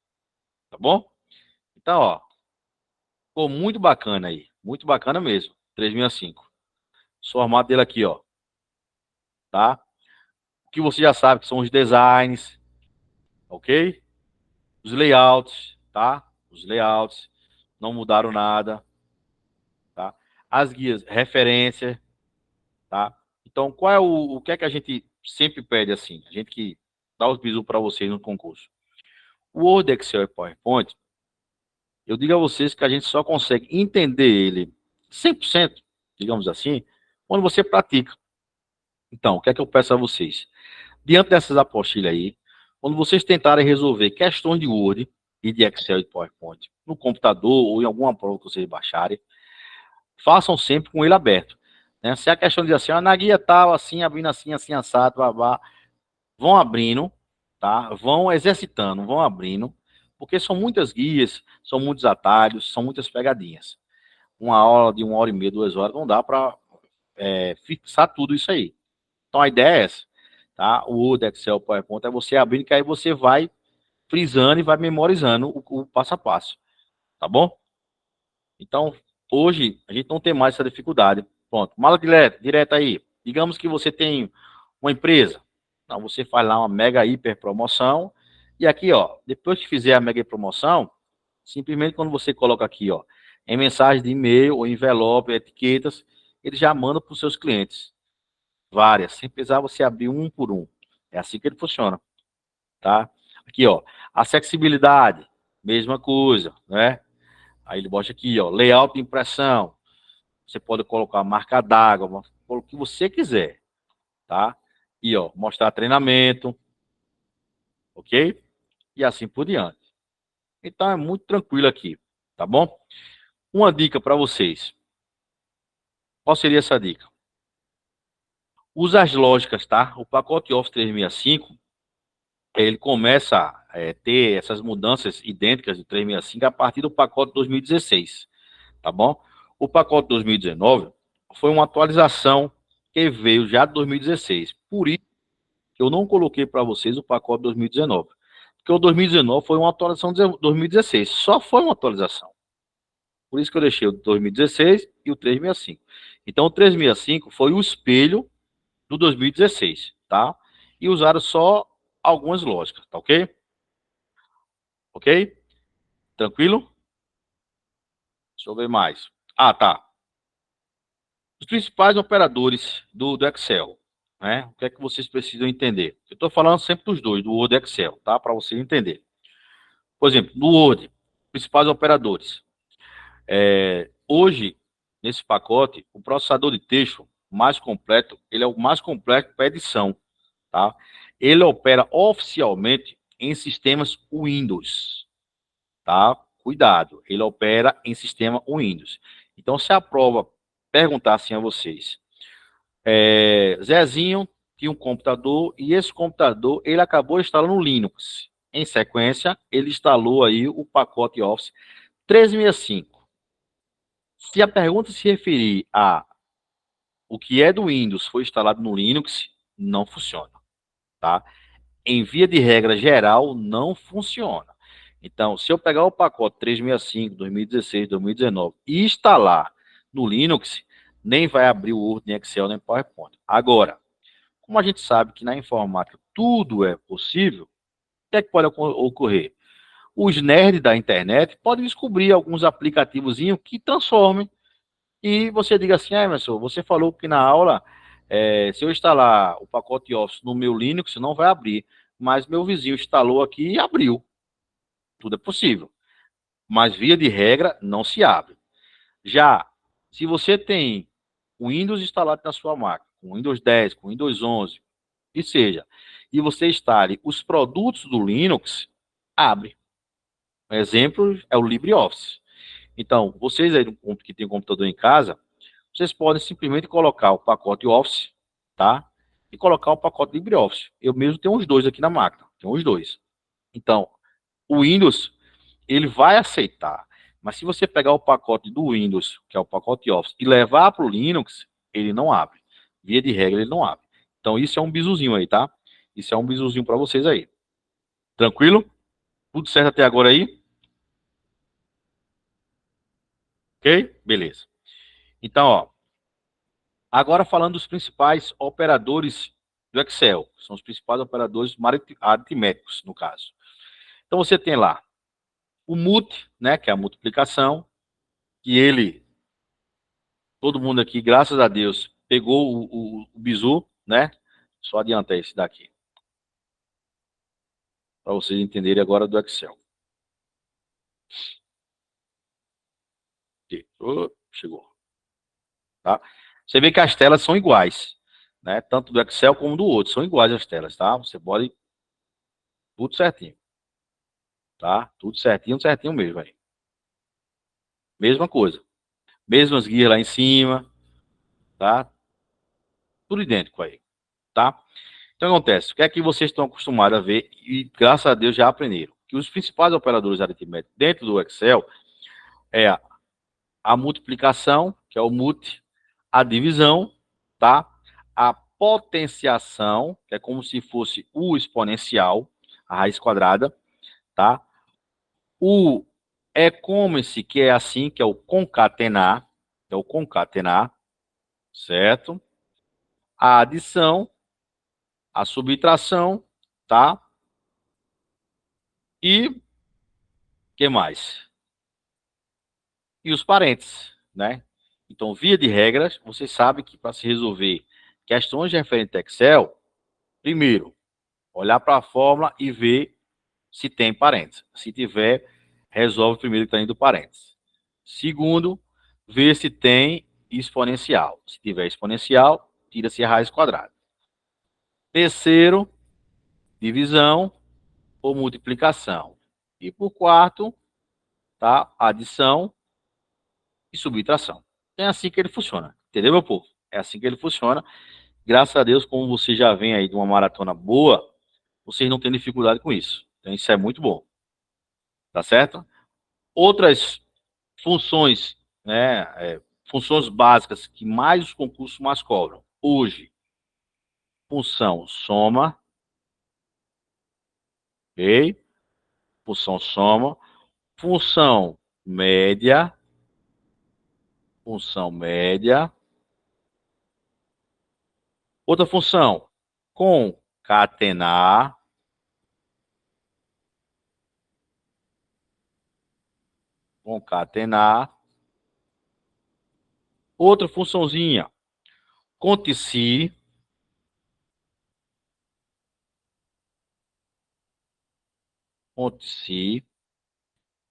Tá bom? Então, ó, ficou muito bacana aí. Muito bacana mesmo. 3005. O formato dele aqui, ó. Tá? O que você já sabe que são os designs, ok? Os layouts, tá? Os layouts não mudaram nada, tá? As guias, referência, tá? Então, qual é o que é que a gente sempre pede assim? A gente que dá os bisu para vocês no concurso. O Word, Excel e PowerPoint, eu digo a vocês que a gente só consegue entender ele 100%, digamos assim, quando você pratica. Então, o que é que eu peço a vocês? Diante dessas apostilhas aí, quando vocês tentarem resolver questões de Word e de Excel e PowerPoint no computador ou em alguma prova que vocês baixarem, façam sempre com ele aberto. Né? Se a questão diz assim, na guia tal, assim, abrindo assim, assim, assado, babá, vão abrindo, tá? Vão exercitando, vão abrindo, porque são muitas guias, são muitos atalhos, são muitas pegadinhas. Uma aula de 1 hora e meia, 2 horas, não dá para fixar tudo isso aí. Então a ideia é essa, tá? O Word, Excel, PowerPoint é você abrindo, que aí você vai frisando e vai memorizando o passo a passo, tá bom? Então, hoje, a gente não tem mais essa dificuldade. Pronto, mala direta aí. Digamos que você tem uma empresa. Então, você faz lá uma mega hiper promoção. E aqui, ó, depois que fizer a mega promoção, simplesmente quando você coloca aqui, ó, em mensagem de e-mail ou envelope, etiquetas, ele já manda para os seus clientes. Várias, sem precisar você abrir um por um. É assim que ele funciona, tá? Aqui, ó, acessibilidade, mesma coisa, né? Aí ele bota aqui, ó, layout de impressão. Você pode colocar marca d'água, o que você quiser, tá? E, ó, mostrar treinamento, ok? E assim por diante. Então é muito tranquilo aqui, tá bom? Uma dica para vocês. Qual seria essa dica? Use as lógicas, tá? O pacote Office 365, ele começa a ter essas mudanças idênticas do 365 a partir do pacote 2016, tá bom? O pacote 2019 foi uma atualização que veio já de 2016. Por isso, eu não coloquei para vocês o pacote 2019. Porque o 2019 foi uma atualização de 2016. Só foi uma atualização. Por isso que eu deixei o 2016 e o 365. Então, o 365 foi o espelho do 2016, tá? E usaram só algumas lógicas, tá ok? Ok? Tranquilo? Deixa eu ver mais. Ah, tá. Os principais operadores do Excel, né? O que é que vocês precisam entender? Eu estou falando sempre dos dois, do Word e Excel, tá? Para você entender. Por exemplo, no Word, principais operadores. Hoje, nesse pacote, o processador de texto mais completo, ele é o mais completo para edição, tá? Ele opera oficialmente em sistemas Windows, tá? Cuidado, ele opera em sistema Windows. Então, se a prova perguntar assim a vocês, Zezinho tinha um computador e esse computador ele acabou instalando no Linux. Em sequência, ele instalou aí o pacote Office 365. Se a pergunta se referir a o que é do Windows foi instalado no Linux, não funciona, tá? Em via de regra geral, não funciona. Então, se eu pegar o pacote 365, 2016, 2019 e instalar no Linux, nem vai abrir o Word, nem Excel, nem PowerPoint. Agora, como a gente sabe que na informática tudo é possível, o que é que pode ocorrer? Os nerds da internet podem descobrir alguns aplicativos que transformem e você diga assim, Emerson, você falou que na aula, se eu instalar o pacote Office no meu Linux, não vai abrir, mas meu vizinho instalou aqui e abriu. Tudo é possível, mas via de regra não se abre. Já, se você tem o Windows instalado na sua máquina, com Windows 10, com Windows 11, que seja, e você instale os produtos do Linux, abre. Um exemplo é o LibreOffice. Então, vocês aí que tem um computador em casa, vocês podem simplesmente colocar o pacote Office, tá? E colocar o pacote LibreOffice. Eu mesmo tenho os dois aqui na máquina, tenho os dois. Então, o Windows, ele vai aceitar. Mas se você pegar o pacote do Windows, que é o pacote Office, e levar para o Linux, ele não abre. Via de regra, ele não abre. Então, isso é um bisuzinho aí, tá? Isso é um bisuzinho para vocês aí. Tranquilo? Tudo certo até agora aí? Ok? Beleza. Então, ó, agora falando dos principais operadores do Excel, são os principais operadores aritméticos, no caso. Então, você tem lá o MUT, né, que é a multiplicação, que ele, todo mundo aqui, graças a Deus, pegou o bizu, né? Só adianta esse daqui, para vocês entenderem agora do Excel. Chegou. Tá? Você vê que as telas são iguais, né? Tanto do Excel como do outro, são iguais as telas, tá? Você pode tudo certinho, tá? Tudo certinho, certinho mesmo aí. Mesma coisa. Mesmas guias lá em cima, tá? Tudo idêntico aí, tá? Então, o que acontece? O que é que vocês estão acostumados a ver e, graças a Deus, já aprenderam? Que os principais operadores aritméticos dentro do Excel é a multiplicação, que é o multi, a divisão, tá? A potenciação, que é como se fosse o exponencial, a raiz quadrada, tá? O e-commerce, que é assim, que é o concatenar, certo? A adição, a subtração, tá? E que mais? E os parênteses, né? Então, via de regras, você sabe que para se resolver questões referentes a Excel, primeiro, olhar para a fórmula e ver se tem parênteses. Se tiver, resolve primeiro que está indo parênteses. Segundo, ver se tem exponencial. Se tiver exponencial, tira-se a raiz quadrada. Terceiro, divisão ou multiplicação. E por quarto, tá? Adição e subtração. É assim que ele funciona. Entendeu, meu povo? É assim que ele funciona. Graças a Deus, como você já vem aí de uma maratona boa, vocês não têm dificuldade com isso. Então, isso é muito bom. Tá certo? Outras funções, né, funções básicas que mais os concursos mais cobram. Hoje, função soma, ok? Função soma, função média, outra função, concatenar, outra funçãozinha, conte-se,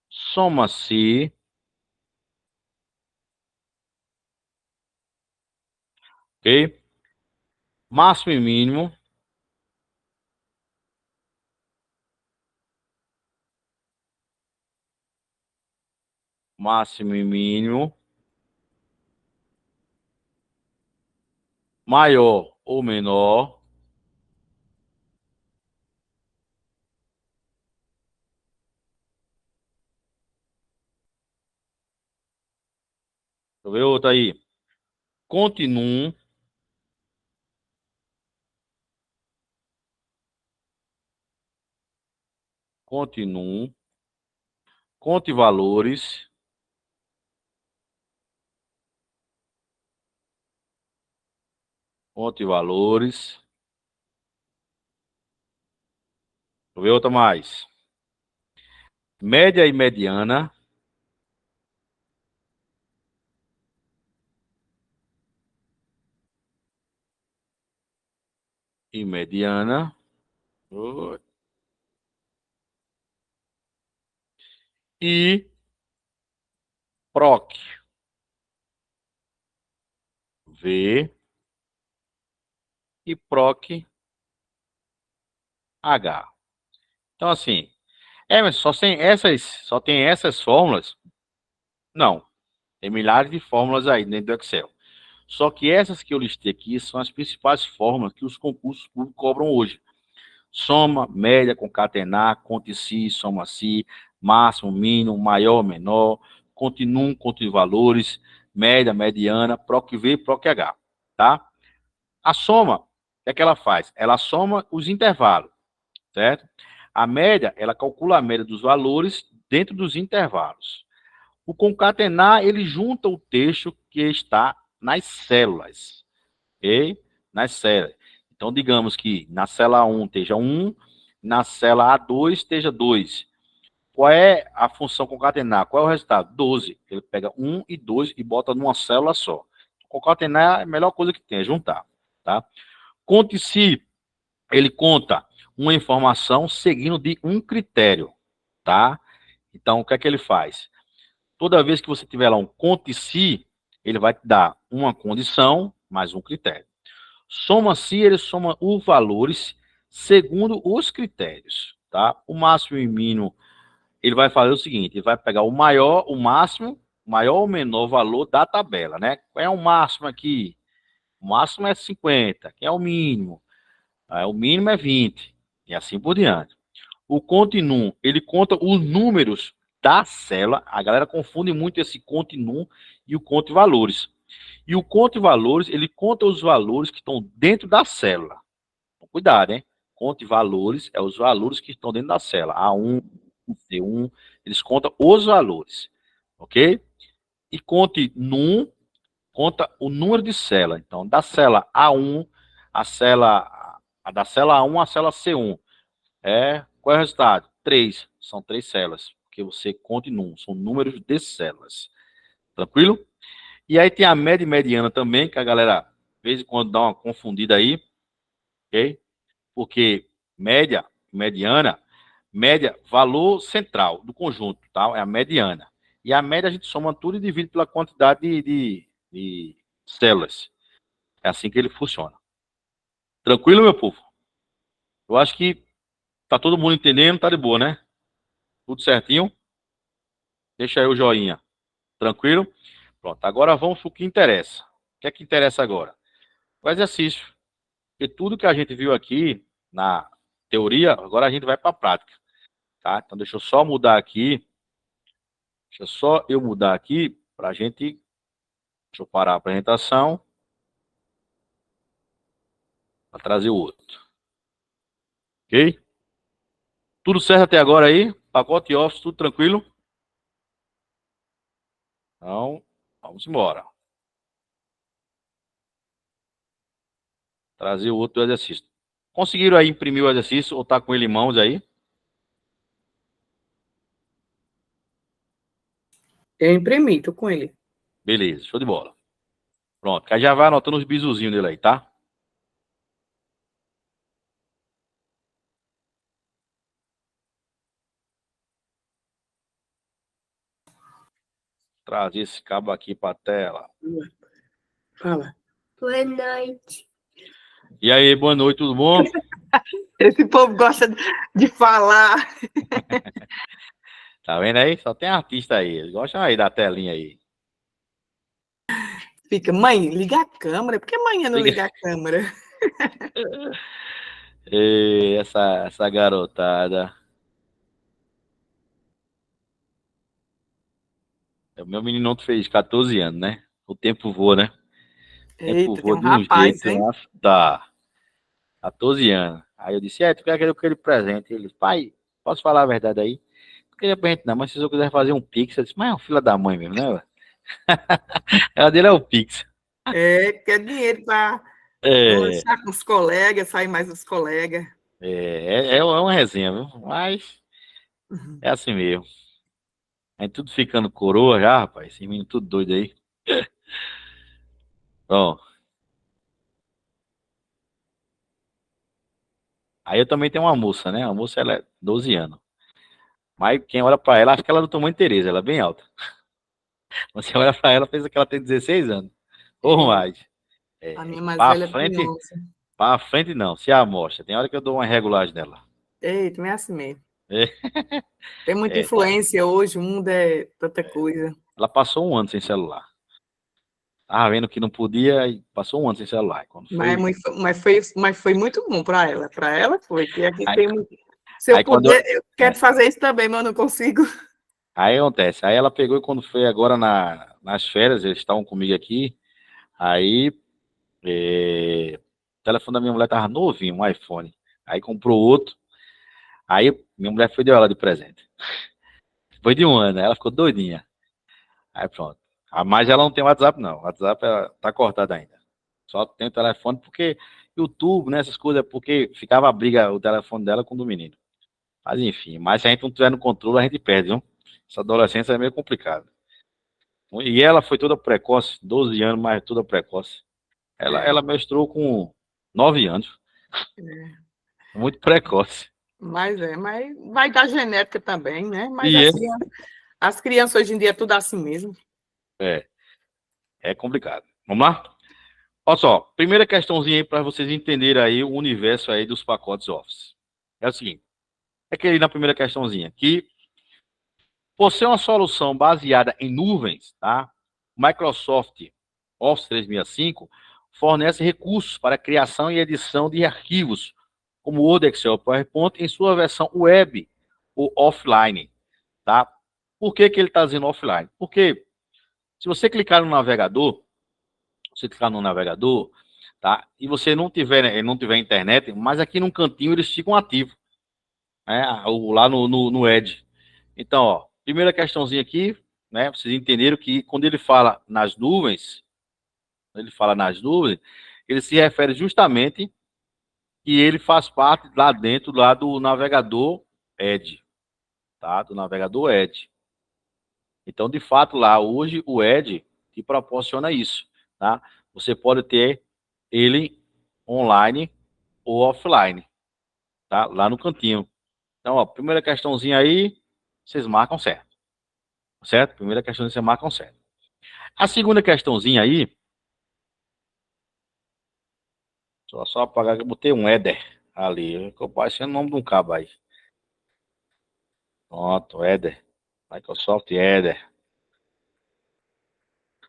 soma-se, ok? Máximo e mínimo, maior ou menor, deixa eu ver outra aí, continuum, conte valores, deixa eu ver outra mais, média e mediana, oh, e proc, V e proc, H. Então, assim, mas só tem essas fórmulas? Não. Tem milhares de fórmulas aí dentro do Excel. Só que essas que eu listei aqui são as principais fórmulas que os concursos públicos cobram hoje. Soma, média, concatenar, conte-se, soma-se, máximo, mínimo, maior, menor, continuum, valores, média, mediana, PROC-V, PROC-H, tá? A soma, o que é que ela faz? Ela soma os intervalos, certo? A média, ela calcula a média dos valores dentro dos intervalos. O concatenar, ele junta o texto que está nas células, ok? Nas células. Então, digamos que na célula 1 esteja 1, na célula A2 esteja 2. Qual é a função concatenar? Qual é o resultado? 12. Ele pega 1 e 2 e bota numa célula só. Concatenar é a melhor coisa que tem, é juntar, tá? Conte-se, ele conta uma informação seguindo de um critério, tá? Então, o que é que ele faz? Toda vez que você tiver lá um conte-se, ele vai te dar uma condição mais um critério. Soma-se, ele soma os valores segundo os critérios, tá? O máximo e mínimo, ele vai fazer o seguinte, ele vai pegar o maior, o máximo, maior ou menor valor da tabela, né? Qual é o máximo aqui? O máximo é 50, que é o mínimo. O mínimo é 20, e assim por diante. O continuum, ele conta os números da célula. A galera confunde muito esse continuum e o conte valores. E o conte valores, ele conta os valores que estão dentro da célula. Então, cuidado, hein? Conte valores é os valores que estão dentro da célula. A1, C1, eles contam os valores. Ok? E conte num conta o número de célula. Então, da célula A1, da célula A1 à célula C1. Qual é o resultado? 3. São 3 células. Porque você conta em números. São números de células. Tranquilo? E aí tem a média e mediana também, que a galera, de vez em quando, dá uma confundida aí. Ok? Porque média, mediana, média, valor central do conjunto, tá? É a mediana. E a média a gente soma tudo e divide pela quantidade de células. É assim que ele funciona. Tranquilo, meu povo? Eu acho que tá todo mundo entendendo, tá de boa, né? Tudo certinho? Deixa aí o joinha. Tranquilo? Pronto, agora vamos para o que interessa. O que é que interessa agora? O exercício. Porque tudo que a gente viu aqui na teoria, agora a gente vai para a prática. Tá? Então deixa eu só mudar aqui. Deixa só eu mudar aqui para a gente Deixa eu parar a apresentação para trazer o outro. Ok? Tudo certo até agora aí? Pacote Office, tudo tranquilo? Então, vamos embora. Trazer o outro exercício. Conseguiram aí imprimir o exercício ou tá com ele em mãos aí? Eu imprimi, tô com ele. Beleza, show de bola. Pronto, aí já vai anotando os bisuzinhos dele aí, tá? Trazer esse cabo aqui para a tela. Fala. Boa noite. E aí, boa noite, tudo bom? Esse povo gosta de falar. Tá vendo aí? Só tem artista aí. Eles gostam aí da telinha aí. Fica, mãe, liga a câmera. Por que amanhã não liga a câmera? E essa garotada. O meu menino ontem fez 14 anos, né? O tempo voa, né? O tempo Eita, tem voa um de um rapaz, jeito. hein? Tá. 14 anos. Aí eu disse, tu quer aquele presente? Ele disse, pai, posso falar a verdade aí? Não queria presente não, mas se eu quiser fazer um Pix, eu disse, mas é um filho da mãe mesmo, né? Ela dele é o Pix. Quer dinheiro para É, lanchar com os colegas, sair mais os colegas. é uma resenha, viu? Mas é assim mesmo. A gente tudo ficando coroa já, rapaz. Esse menino tudo doido aí. Bom, aí eu também tenho uma moça, né? A moça, ela é 12 anos. Mas quem olha pra ela, acha que ela é do tamanho de Tereza, ela é bem alta. Você olha pra ela, pensa que ela tem 16 anos. Ou É, mais. a É, minha mais velha tem 11. pra frente não, se amostra. Tem hora que eu dou uma regulagem nela. Eita, não é assim mesmo. É, Tem muita tá. influência hoje, o mundo é tanta coisa. Ela passou um ano sem celular. Tava vendo que não podia e passou um ano sem celular. Quando Mas, foi. mas foi muito bom para ela. Para ela foi, que aqui Aí, tem muito. Se eu aí quando. puder, eu quero fazer isso também, mas eu não consigo. Aí acontece. Aí ela pegou e quando foi agora nas férias, eles estavam comigo aqui. Aí o telefone da minha mulher tava novinho, um iPhone. Aí comprou outro. Aí minha mulher foi deu ela de presente. Depois de um ano, ela ficou doidinha. Aí pronto. Mas ela não tem WhatsApp, não. O WhatsApp tá cortado ainda. Só tem o telefone porque YouTube, né? Essas coisas, porque ficava a briga o telefone dela com o do menino. Mas enfim, mas se a gente não tiver no controle, a gente perde, viu? Essa adolescência é meio complicada. E ela foi toda precoce, 12 anos, mas toda precoce. Ela mestrou com 9 anos. Muito precoce. Mas vai dar genética também, né? Mas E as crianças hoje em dia é tudo assim mesmo. é complicado. Vamos lá? Olha só, primeira questãozinha aí para vocês entenderem aí o universo aí dos pacotes Office. É o seguinte, é que aí na primeira questãozinha, que por ser uma solução baseada em nuvens, tá? Microsoft Office 365 fornece recursos para criação e edição de arquivos, como Word, Excel, PowerPoint, em sua versão web ou offline, tá? Por que ele está dizendo offline? Porque se você clicar no navegador, tá? E você não tiver internet, mas aqui num cantinho eles ficam ativos, né? Lá no Edge. Então, ó, primeira questãozinha aqui, né? Vocês entenderam que quando ele se refere justamente que ele faz parte lá dentro lá do navegador Edge, tá? Do navegador Edge. Então, de fato, lá hoje o Edge te proporciona isso, tá? Você pode ter ele online ou offline, tá? Lá no cantinho. Então, ó, primeira questãozinha aí, vocês marcam certo. Certo? Primeira questãozinha vocês marcam certo. A segunda questãozinha aí, só apagar que eu botei um Éder ali. Ficou parecendo o nome de um cabo aí. Pronto, Éder. Microsoft Éder.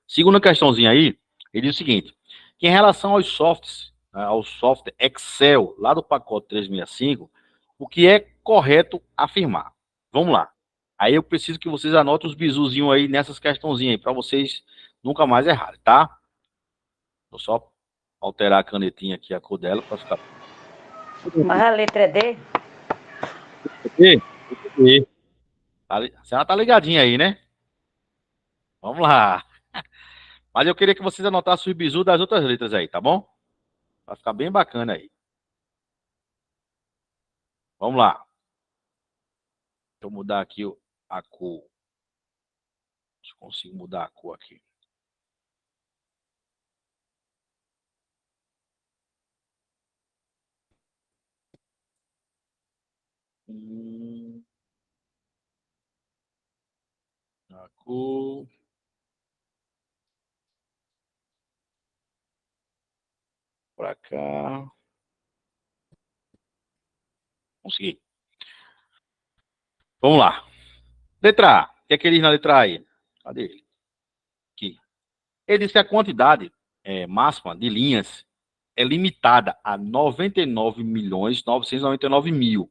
Segunda questãozinha aí, ele diz o seguinte, que em relação aos softs, né, ao software Excel, lá do pacote 365, o que é correto afirmar? Vamos lá. Aí eu preciso que vocês anotem os bisuzinhos aí nessas questãozinhas aí, para vocês nunca mais errarem, tá? Vou só alterar a canetinha aqui, a cor dela, para ficar... Mas a letra é D? E a senhora tá ligadinha aí, né? Vamos lá. Mas eu queria que vocês anotassem os bizu das outras letras aí, tá bom? Vai ficar bem bacana aí. Vamos lá. Deixa eu mudar aqui a cor. Deixa eu consigo mudar a cor aqui. A cor. Pra cá. Consegui. Vamos lá. Letra A. O que é que ele diz na letra A aí? Cadê ele? Aqui. Ele diz que a quantidade máxima de linhas é limitada a 99.999.000.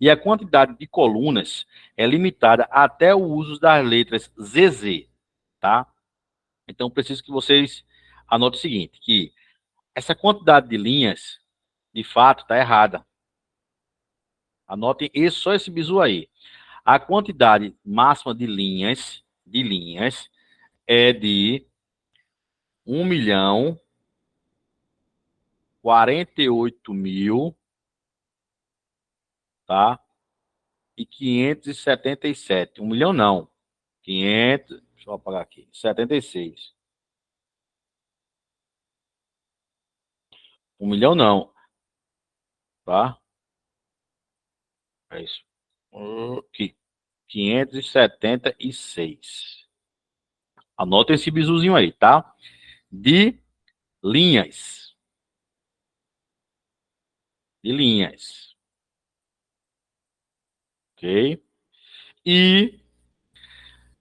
E a quantidade de colunas é limitada até o uso das letras ZZ, tá? Então, preciso que vocês anotem o seguinte, que essa quantidade de linhas, de fato, está errada. Anotem só esse bizu aí. A quantidade máxima de linhas é de 1.048.000, tá? E 577. 1 milhão não. 500, deixa eu apagar aqui. 76. 1 milhão não. Tá? É isso. Aqui. 576. Anota esse bizuzinho aí, tá? De linhas. De linhas. Ok? E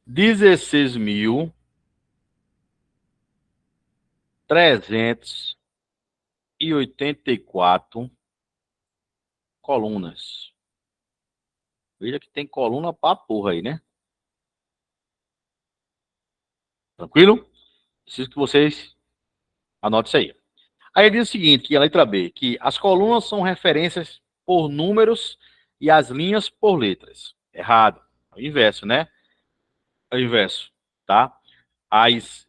16.384 colunas. Veja que tem coluna pra porra aí, né? Tranquilo? Preciso que vocês anotem isso aí. Aí diz o seguinte, que a letra B, que as colunas são referências por números e as linhas por letras. Errado. É o inverso, né? É o inverso, tá? As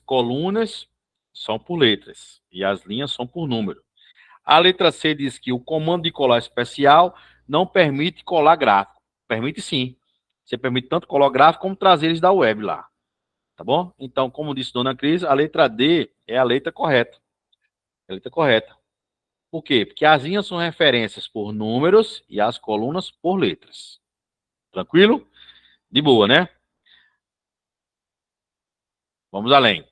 colunas são por letras e as linhas são por número. A letra C diz que o comando de colar especial não permite colar gráfico. Permite sim. Você permite tanto colar gráfico como trazer eles da web lá. Tá bom? Então, como disse Dona Cris, a letra D é a letra correta. É a letra correta. Por quê? Porque as linhas são referências por números e as colunas por letras. Tranquilo? De boa, né? Vamos além.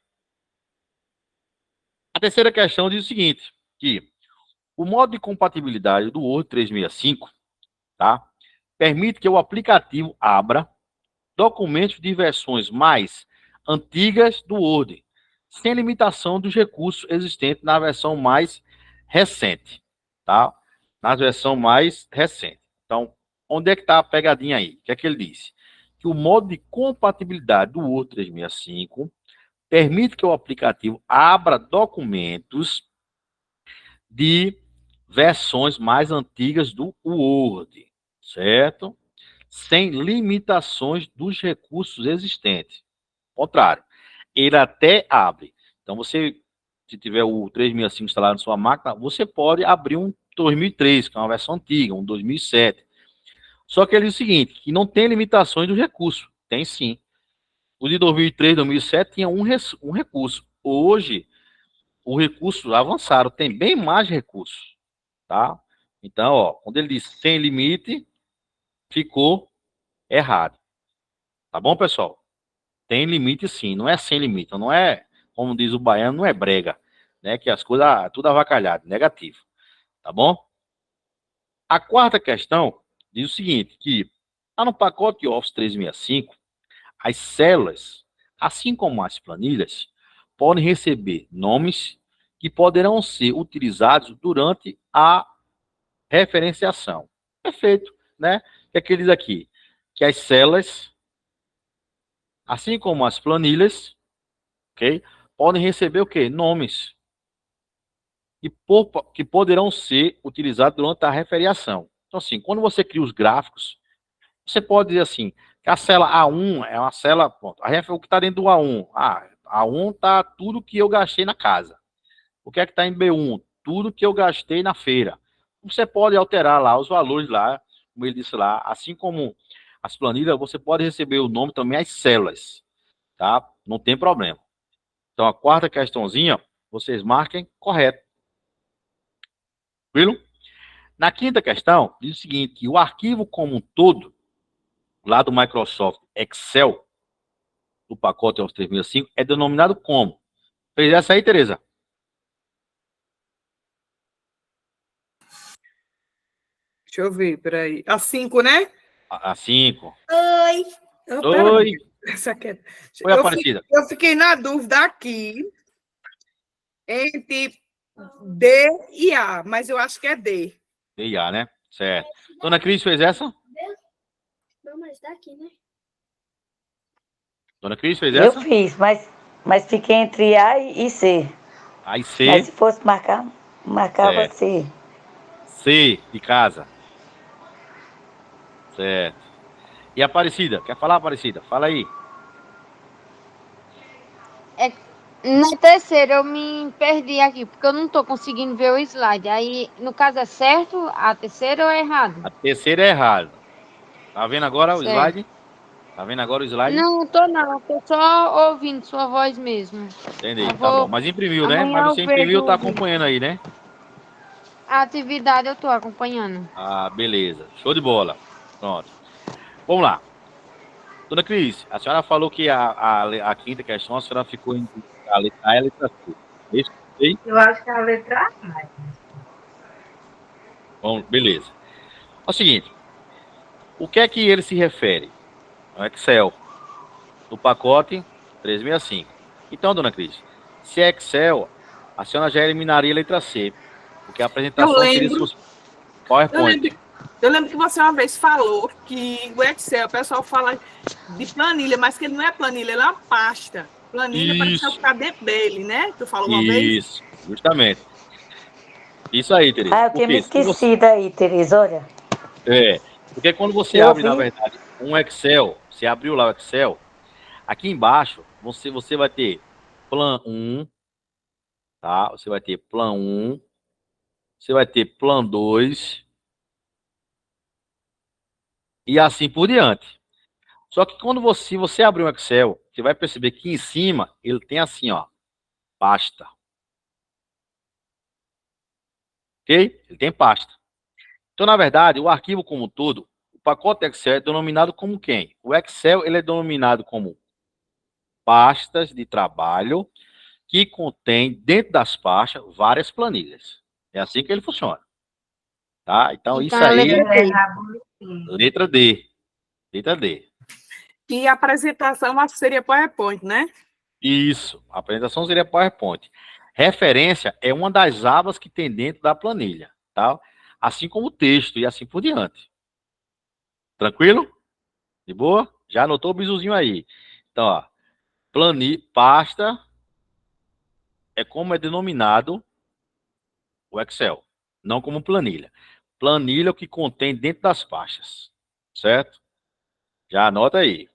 A terceira questão diz o seguinte, que o modo de compatibilidade do Word 365, tá? Permite que o aplicativo abra documentos de versões mais antigas do Word, sem limitação dos recursos existentes na versão mais recente, tá? Na versão mais recente. Então, onde é que está a pegadinha aí? O que é que ele disse? Que o modo de compatibilidade do Word 365 permite que o aplicativo abra documentos de versões mais antigas do Word, certo? Sem limitações dos recursos existentes. Ao contrário, ele até abre. Então, você, se tiver o 3005 instalado na sua máquina, você pode abrir um 2003, que é uma versão antiga, um 2007. Só que ele diz o seguinte, que não tem limitações dos recursos. Tem sim. O de 2003, 2007 tinha um recurso. Hoje, o recurso avançaram, tem bem mais recursos, tá? Então, ó, quando ele diz sem limite, ficou errado. Tá bom, pessoal? Tem limite sim, não é sem limite, não é, como diz o baiano, não é brega, né? Que as coisas, tudo avacalhado, negativo. Tá bom? A quarta questão diz o seguinte, que lá no pacote Office 365, as células, assim como as planilhas, podem receber nomes que poderão ser utilizados durante a referenciação. Perfeito, né? O que é que ele diz aqui? Que as células, assim como as planilhas, ok? Podem receber o quê? Nomes que poderão ser utilizados durante a referiação. Então, assim, quando você cria os gráficos, você pode dizer assim, que a cela A1 é uma cela, pronto, o que está dentro do A1? A1 está tudo que eu gastei na casa. O que é que está em B1? Tudo que eu gastei na feira. Você pode alterar lá os valores lá, como ele disse lá, assim como as planilhas, você pode receber o nome também as células, tá? Não tem problema. Então, a quarta questãozinha, vocês marquem correto. Tranquilo? Na quinta questão, diz o seguinte, que o arquivo como um todo, lá do Microsoft Excel, do pacote Office 365, é denominado como? Fez essa aí, Tereza? Deixa eu ver, peraí. A 5, né? A 5. Oi. Oh, Oi. peraí. Essa aqui é... Oi, Aparecida. Eu fiquei na dúvida aqui entre D e A, mas eu acho que é D. D e A, né? Certo. Dona Cris fez essa? Não, mas daqui, né? Dona Cris fez Eu essa? fiz, mas fiquei entre A e C. A e Mas C. se fosse marcar, marcava Certo. C. C de casa. Certo. E Aparecida? Quer falar, Aparecida? Fala aí. Na terceira eu me perdi aqui, porque eu não estou conseguindo ver o slide. Aí, no caso, é certo a terceira ou é errado? A terceira é errada. Tá vendo agora o Certo. slide? Tá vendo agora o slide? Não, não. Tô só ouvindo sua voz mesmo. Entendi, Eu tá bom. vou... Mas imprimiu, né? Mas Amanhã eu você imprimiu, vejo tá o vídeo. acompanhando aí, né? A atividade eu tô acompanhando. Ah, beleza. Show de bola. Pronto. Vamos lá. Dona Cris, a senhora falou que a quinta questão, a senhora ficou em a letra A e a letra C. Isso? Sei? Eu acho que é a letra A. Bom, beleza. É o seguinte, o que é que ele se refere? No Excel, do pacote 365. Então, dona Cris, se é Excel, a senhora já eliminaria a letra C, porque a apresentação seria se fosse PowerPoint. Eu lembro que você uma vez falou que o Excel, o pessoal fala de planilha, mas que ele não é planilha, ele é uma pasta. Planilha para Isso. ficar dentro dele, né? Tu falou uma vez? Isso, justamente. Isso aí, Tereza. Ah, eu tinha me Porque se você- esquecido aí, Tereza, olha. porque quando você Eu abre, na vi. verdade, um Excel, você abriu lá o Excel, aqui embaixo, você vai ter Plan 1, tá? Você vai ter Plan 1, você vai ter Plan 2 e assim por diante. Só que quando você abrir um Excel, você vai perceber que em cima ele tem assim, ó, pasta. Ok? Ele tem pasta. Então, na verdade, o arquivo como um todo, o pacote Excel é denominado como quem? O Excel ele é denominado como pastas de trabalho que contém dentro das pastas várias planilhas. É assim que ele funciona. Tá? Então, isso Então, a aí, letra D. letra D. Letra D. E a apresentação acho que seria PowerPoint, né? Isso. A apresentação seria PowerPoint. Referência é uma das abas que tem dentro da planilha, tá? Assim como o texto e assim por diante. Tranquilo? De boa? Já anotou o bizuzinho aí. Então, ó, pasta é como é denominado o Excel, não como planilha. Planilha é o que contém dentro das pastas, certo? Já anota aí.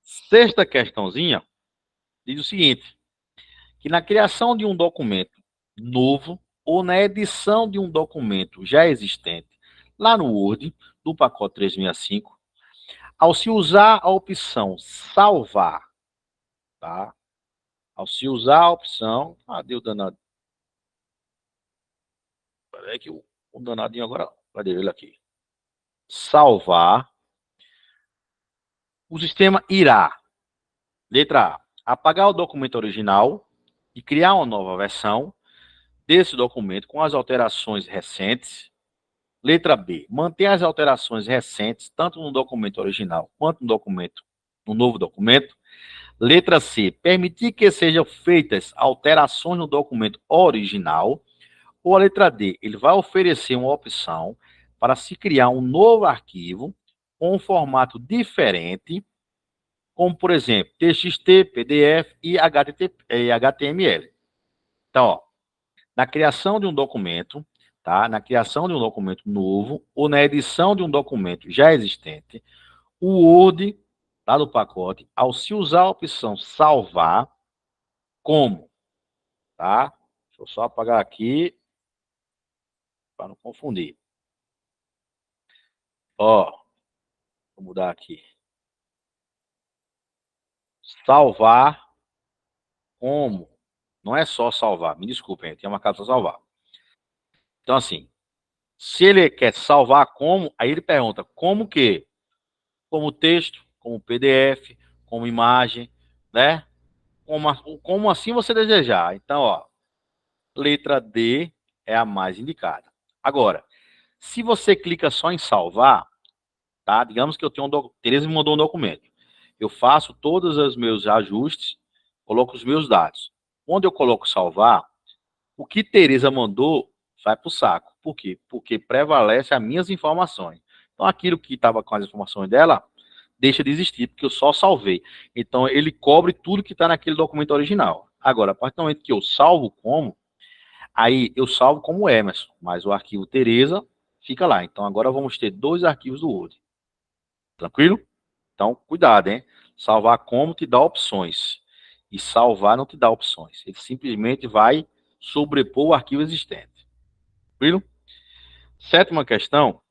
Sexta questãozinha diz o seguinte, que na criação de um documento novo ou na edição de um documento já existente, lá no Word, do pacote 365, ao se usar a opção salvar, tá? Ao se usar a opção... deu danado. Peraí que o danadinho agora... Cadê ele aqui? Salvar. O sistema irá, letra A, apagar o documento original e criar uma nova versão desse documento com as alterações recentes. Letra B, manter as alterações recentes, tanto no documento original quanto no novo documento. Letra C, permitir que sejam feitas alterações no documento original. Ou a letra D, ele vai oferecer uma opção para se criar um novo arquivo com um formato diferente como, por exemplo, TXT, PDF e HTML. Então, ó, na criação de um documento, tá? Na criação de um documento novo ou na edição de um documento já existente, o Word, tá, do pacote, ao se usar a opção salvar, como, tá? Deixa eu só apagar aqui, para não confundir. Ó, vou mudar aqui. Salvar como? Não é só salvar, me desculpem, tem uma casa para salvar. Então, assim, se ele quer salvar como, aí ele pergunta como que? Como texto, como PDF, como imagem, né? Como assim você desejar. Então, ó, letra D é a mais indicada. Agora, se você clica só em salvar, tá? Digamos que eu tenho Tereza me mandou um documento. Eu faço todos os meus ajustes, coloco os meus dados. Quando eu coloco salvar, o que Tereza mandou vai para o saco. Por quê? Porque prevalece as minhas informações. Então, aquilo que estava com as informações dela, deixa de existir, porque eu só salvei. Então, ele cobre tudo que está naquele documento original. Agora, a partir do momento que eu salvo como, aí eu salvo como Emerson, mas o arquivo Tereza fica lá. Então, agora vamos ter 2 arquivos do Word. Tranquilo? Então, cuidado, hein? Salvar como te dá opções. E salvar não te dá opções. Ele simplesmente vai sobrepor o arquivo existente. Tranquilo? Sétima questão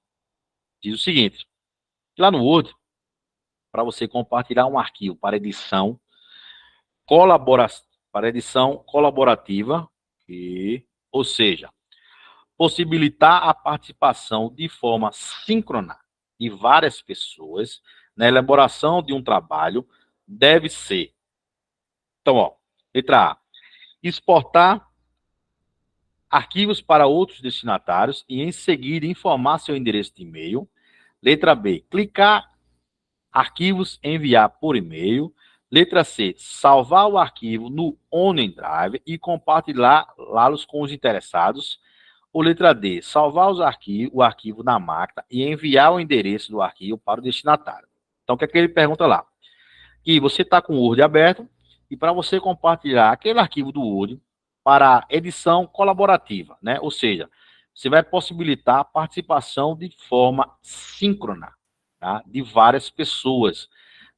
diz o seguinte. Lá no Word, para você compartilhar um arquivo para edição, colaborativa, ou seja, possibilitar a participação de forma síncrona de várias pessoas na elaboração de um trabalho, deve ser. Então, ó, letra A, exportar arquivos para outros destinatários e, em seguida, informar seu endereço de e-mail. Letra B, clicar arquivos, enviar por e-mail. Letra C, salvar o arquivo no OneDrive e compartilhá-los com os interessados. Ou letra D, salvar o arquivo na máquina e enviar o endereço do arquivo para o destinatário. Então, o que é que ele pergunta lá? Que você está com o Word aberto e para você compartilhar aquele arquivo do Word para edição colaborativa, né? Ou seja, você vai possibilitar a participação de forma síncrona, tá? De várias pessoas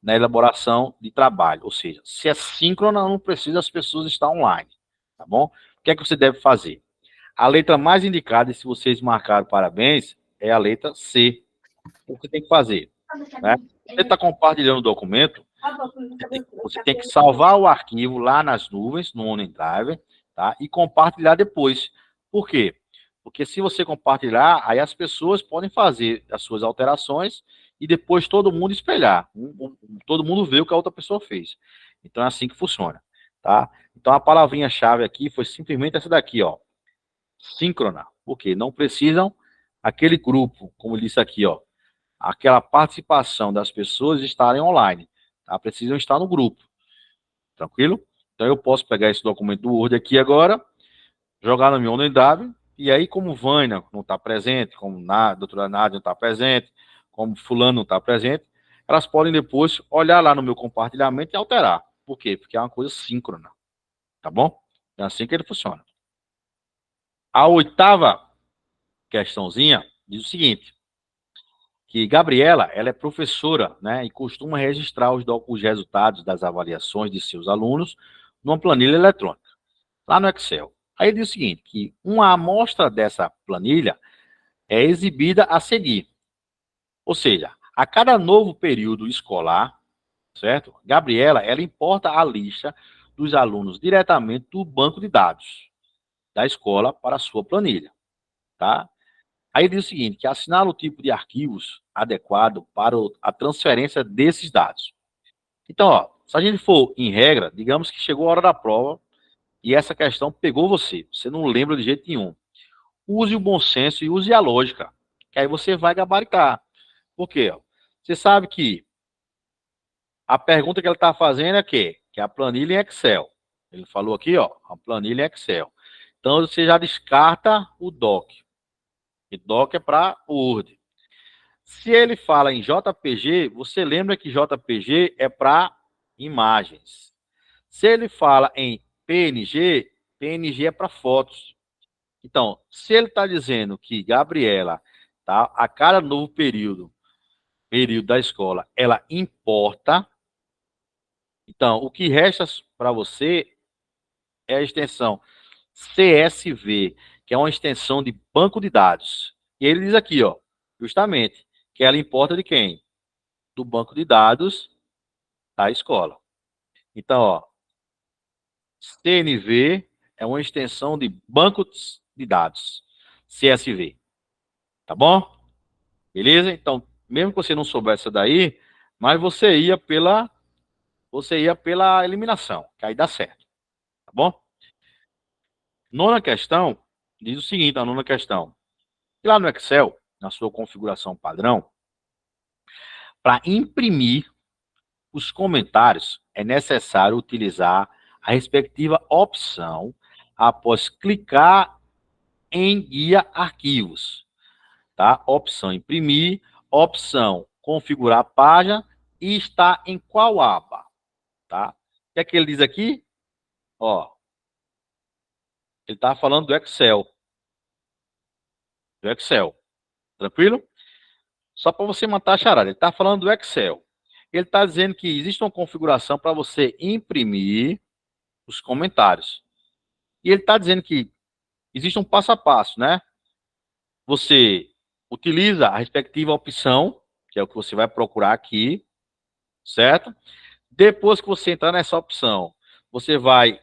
na elaboração de trabalho. Ou seja, se é síncrona, não precisa as pessoas estar online, tá bom? O que é que você deve fazer? A letra mais indicada, e se vocês marcaram parabéns, é a letra C. O que você tem que fazer? Né? Você está compartilhando o documento, você tem que salvar o arquivo lá nas nuvens, no OneDrive, tá? E compartilhar depois. Por quê? Porque se você compartilhar, aí as pessoas podem fazer as suas alterações e depois todo mundo espelhar. Todo mundo vê o que a outra pessoa fez. Então é assim que funciona, tá? Então a palavrinha-chave aqui foi simplesmente essa daqui, ó. Síncrona. Porque não precisam aquele grupo, como eu disse aqui, ó. Aquela participação das pessoas estarem online. Tá? Precisam estar no grupo. Tranquilo? Então eu posso pegar esse documento do Word aqui agora, jogar no meu OneDrive, e aí como Vânia não está presente, como a doutora Nádia não está presente, como fulano não está presente, elas podem depois olhar lá no meu compartilhamento e alterar. Por quê? Porque é uma coisa síncrona. Tá bom? É assim que ele funciona. A 8ª questãozinha diz o seguinte, que Gabriela, ela é professora, né, e costuma registrar os resultados das avaliações de seus alunos numa planilha eletrônica, lá no Excel. Aí diz o seguinte, que uma amostra dessa planilha é exibida a seguir. Ou seja, a cada novo período escolar, certo? Gabriela, ela importa a lista dos alunos diretamente do banco de dados da escola para a sua planilha, tá? Aí diz o seguinte, que assinala o tipo de arquivos adequado para a transferência desses dados. Então, ó, se a gente for em regra, digamos que chegou a hora da prova e essa questão pegou você não lembra de jeito nenhum. Use o bom senso e use a lógica, que aí você vai gabaritar. Por quê? Você sabe que a pergunta que ele está fazendo é que é a planilha em Excel. Ele falou aqui, ó, a planilha em Excel. Então, você já descarta o doc. E doc é para Word. Se ele fala em JPG, você lembra que JPG é para imagens. Se ele fala em PNG, PNG é para fotos. Então, se ele está dizendo que Gabriela, tá, a cada novo período da escola, ela importa, então, o que resta para você é a extensão CSV, que é uma extensão de banco de dados. E ele diz aqui, ó, justamente, que ela importa de quem? Do banco de dados da escola. Então, ó, CNV é uma extensão de banco de dados, CSV. Tá bom? Beleza? Então, mesmo que você não soubesse essa daí, mas você ia pela eliminação, que aí dá certo. Tá bom? Nona questão, diz o seguinte, a nona questão. Lá no Excel, na sua configuração padrão, para imprimir os comentários, é necessário utilizar a respectiva opção após clicar em guia arquivos. Tá? Opção imprimir, opção configurar a página e está em qual aba? Tá? O que é que ele diz aqui? Ó, ele está falando do Excel. Do Excel. Tranquilo? Só para você matar a charada. Ele está falando do Excel. Ele está dizendo que existe uma configuração para você imprimir os comentários. E ele está dizendo que existe um passo a passo, né? Você utiliza a respectiva opção, que é o que você vai procurar aqui, certo? Depois que você entrar nessa opção, você vai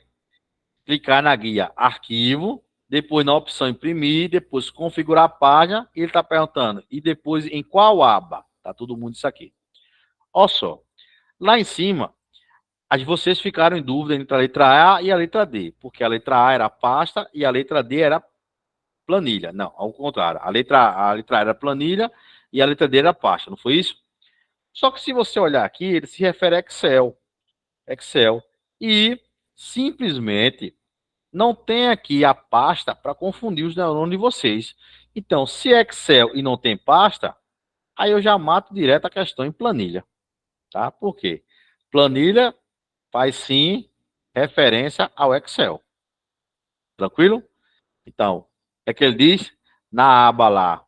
clicar na guia arquivo, depois na opção imprimir, depois configurar a página, e ele está perguntando, e depois em qual aba? Tá todo mundo isso aqui. Olha só, lá em cima, vocês ficaram em dúvida entre a letra A e a letra D, porque a letra A era pasta e a letra D era planilha. Não, ao contrário, a letra A era planilha e a letra D era pasta, não foi isso? Só que se você olhar aqui, ele se refere a Excel, e simplesmente não tem aqui a pasta para confundir os neurônios de vocês. Então, se é Excel e não tem pasta, aí eu já mato direto a questão em planilha. Tá? Por quê? Planilha faz sim referência ao Excel. Tranquilo? Então, é que ele diz na aba lá,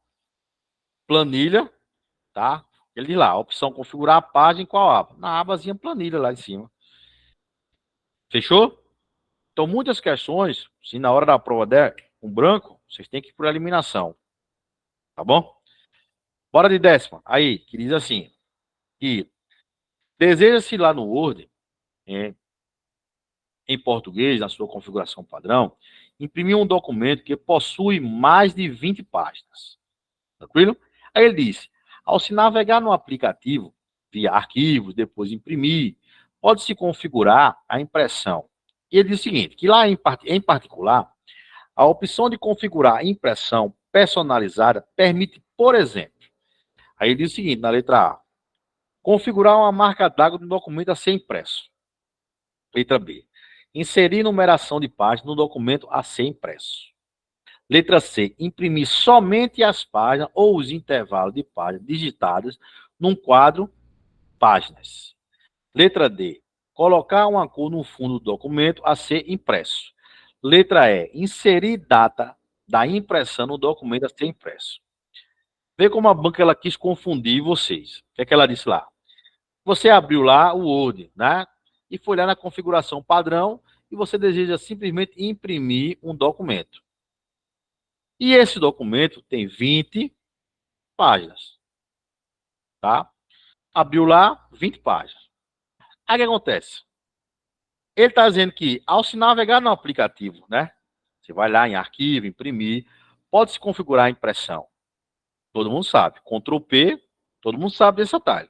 planilha, tá? Ele diz lá, opção configurar a página em qual aba? Na abazinha planilha lá em cima. Fechou? Então, muitas questões, se na hora da prova der um branco, vocês têm que ir por eliminação. Tá bom? Bora de décima. Aí, que diz assim, que deseja-se lá no Word, em português, na sua configuração padrão, imprimir um documento que possui mais de 20 páginas. Tranquilo? Aí ele diz, ao se navegar no aplicativo, via arquivos, depois imprimir, pode-se configurar a impressão. E ele diz o seguinte, que lá em particular, a opção de configurar a impressão personalizada permite, por exemplo, aí ele diz o seguinte, na letra A, configurar uma marca d'água no documento a ser impresso. Letra B, inserir numeração de páginas no documento a ser impresso. Letra C, imprimir somente as páginas ou os intervalos de páginas digitadas num quadro páginas. Letra D, colocar uma cor no fundo do documento a ser impresso. Letra E, inserir data da impressão no documento a ser impresso. Vê como a banca ela quis confundir vocês. O que é que ela disse lá? Você abriu lá o Word, né? E foi lá na configuração padrão e você deseja simplesmente imprimir um documento. E esse documento tem 20 páginas. Tá? Abriu lá 20 páginas. Aí o que acontece? Ele está dizendo que ao se navegar no aplicativo, né? Você vai lá em arquivo, imprimir, pode-se configurar a impressão. Todo mundo sabe. Ctrl P, todo mundo sabe desse atalho.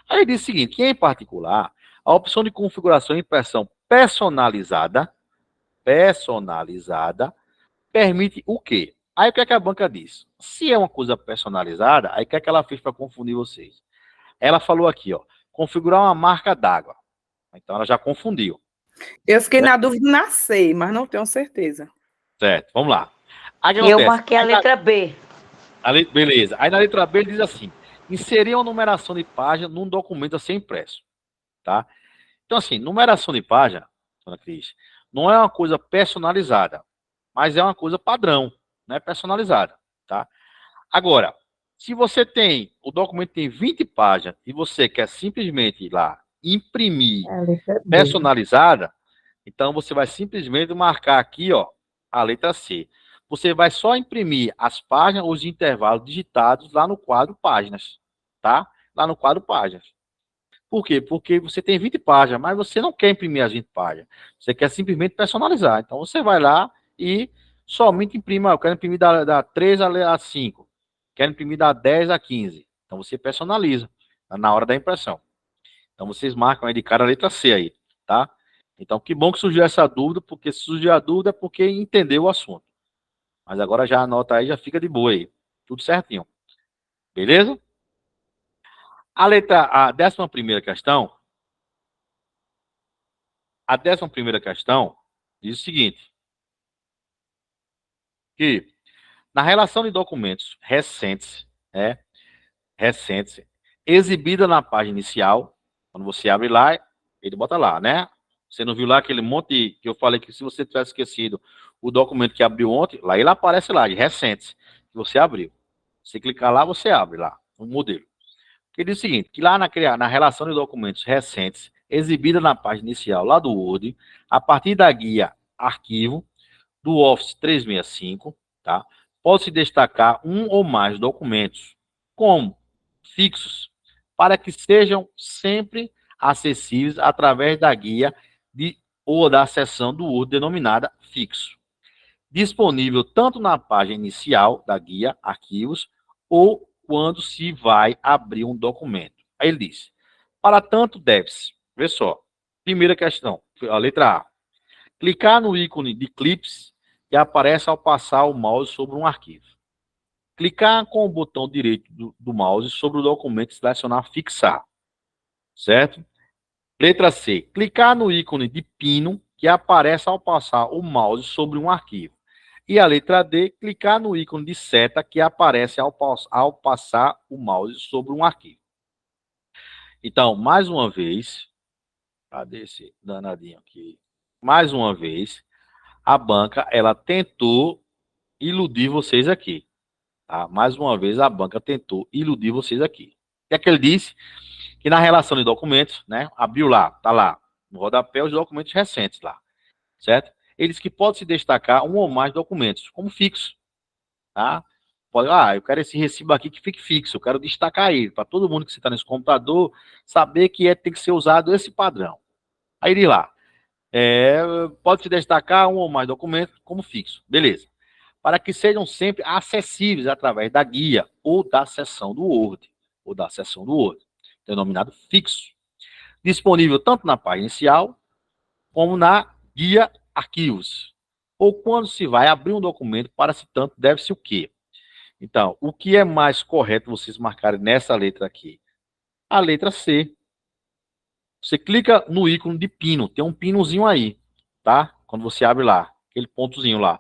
Aí ele diz o seguinte, que em particular, a opção de configuração e impressão personalizada permite o quê? Aí o que é que a banca diz? Se é uma coisa personalizada, aí o que é que ela fez para confundir vocês? Ela falou aqui, ó, configurar uma marca d'água. Então ela já confundiu. Eu fiquei na dúvida na C, mas não tenho certeza. Certo, vamos lá. Aí, E eu marquei a letra B. Beleza. Aí na letra B ele diz assim, inserir uma numeração de página num documento a ser impresso. Tá? Então, assim, numeração de página, dona Cris, não é uma coisa personalizada, mas é uma coisa padrão, não é personalizada, tá? Agora, se você tem, o documento tem 20 páginas e você quer simplesmente ir lá imprimir A letra B. personalizada, então você vai simplesmente marcar aqui, ó, a letra C. Você vai só imprimir as páginas, os intervalos digitados lá no quadro páginas, tá? Lá no quadro páginas. Por quê? Porque você tem 20 páginas, mas você não quer imprimir as 20 páginas. Você quer simplesmente personalizar. Então você vai lá e somente imprime. Eu quero imprimir da 3 a 5. Quero imprimir da 10 a 15. Então você personaliza na hora da impressão. Então vocês marcam aí de cara a letra C aí, tá? Então que bom que surgiu essa dúvida, porque se surgiu a dúvida é porque entendeu o assunto. Mas agora já anota aí, já fica de boa aí. Tudo certinho. Beleza? A 11ª questão, a 11ª questão diz o seguinte, que na relação de documentos recentes, recentes, exibida na página inicial, quando você abre lá, ele bota lá, né? Você não viu lá aquele monte que eu falei que se você tivesse esquecido o documento que abriu ontem, lá ele aparece lá, de recentes, que você abriu. Se clicar lá, você abre lá, o modelo. Ele diz o seguinte, que lá na relação de documentos recentes, exibida na página inicial lá do Word, a partir da guia arquivo do Office 365, tá? Pode-se destacar um ou mais documentos, como fixos, para que sejam sempre acessíveis através da guia ou da seção do Word denominada fixo, disponível tanto na página inicial da guia arquivos ou quando se vai abrir um documento. Aí ele diz, para tanto deve-se, vê só, primeira questão, a letra A, clicar no ícone de clips que aparece ao passar o mouse sobre um arquivo. Clicar com o botão direito do mouse sobre o documento e selecionar fixar, certo? Letra C, clicar no ícone de pino que aparece ao passar o mouse sobre um arquivo. E a letra D, clicar no ícone de seta que aparece ao passar o mouse sobre um arquivo. Então, mais uma vez, cadê esse danadinho aqui? Mais uma vez, a banca, ela tentou iludir vocês aqui. Tá? Mais uma vez, a banca tentou iludir vocês aqui. O que é que ele disse? Que na relação de documentos, né? Abriu lá, tá lá, no rodapé, os documentos recentes lá, certo? Ele disse que pode se destacar um ou mais documentos, como fixo, tá? Pode, eu quero esse recibo aqui que fique fixo, eu quero destacar ele, para todo mundo que está nesse computador saber que tem que ser usado esse padrão. Aí ele lá, pode se destacar um ou mais documentos como fixo, beleza. Para que sejam sempre acessíveis através da guia ou da seção do Word, denominado fixo, disponível tanto na página inicial como na guia arquivos, ou quando se vai abrir um documento para se tanto deve-se o quê? Então, o que é mais correto vocês marcarem nessa letra aqui? A letra C. Você clica no ícone de pino, tem um pinozinho aí, tá? Quando você abre lá, aquele pontozinho lá.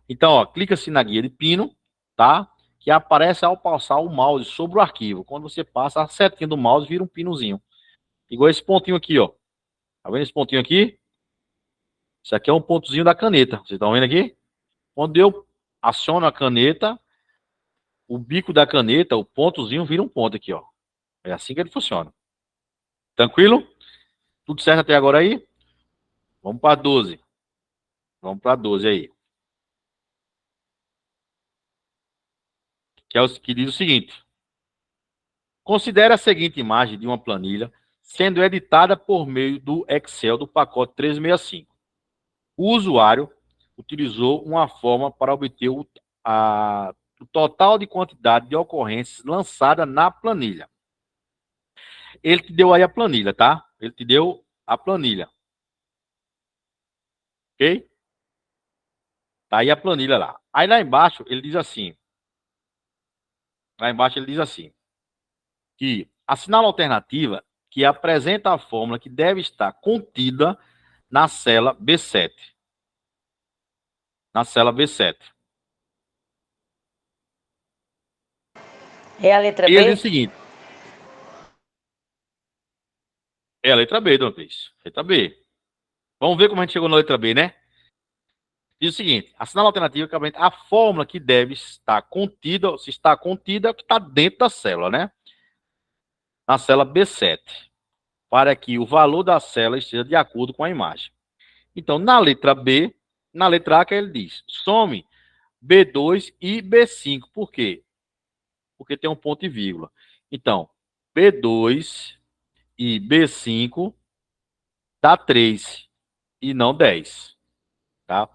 Então, ó, clica-se na guia de pino, tá? Que aparece ao passar o mouse sobre o arquivo. Quando você passa a setinha do mouse, vira um pinozinho. Igual esse pontinho aqui, ó. Tá vendo esse pontinho aqui? Isso aqui é um pontozinho da caneta. Vocês estão vendo aqui? Quando eu aciono a caneta, o bico da caneta, o pontozinho vira um ponto aqui, ó. É assim que ele funciona. Tranquilo? Tudo certo até agora aí? Vamos para 12. Vamos para 12 aí. Que diz o seguinte. Considere a seguinte imagem de uma planilha sendo editada por meio do Excel do pacote 365. O usuário utilizou uma forma para obter o total de quantidade de ocorrências lançada na planilha. Ele te deu aí a planilha, tá? Ele te deu a planilha. Ok? Tá aí a planilha lá. Aí lá embaixo ele diz assim. Lá embaixo ele diz assim. Que assinala a alternativa que apresenta a fórmula que deve estar contida na cela B7. Na cela B7. É a letra E ele diz B? o seguinte. É a letra B, dona Cris. Letra B. Vamos ver como a gente chegou na letra B, né? Diz o seguinte: assinala a alternativa que a fórmula que deve estar contida, se está contida, é o que está dentro da célula, né? Na célula B7, para que o valor da célula esteja de acordo com a imagem. Então, na letra B, na letra A, que ele diz: some B2 e B5. Por quê? Porque tem um ponto e vírgula. Então, B2 e B5 dá 3 e não 10. Tá?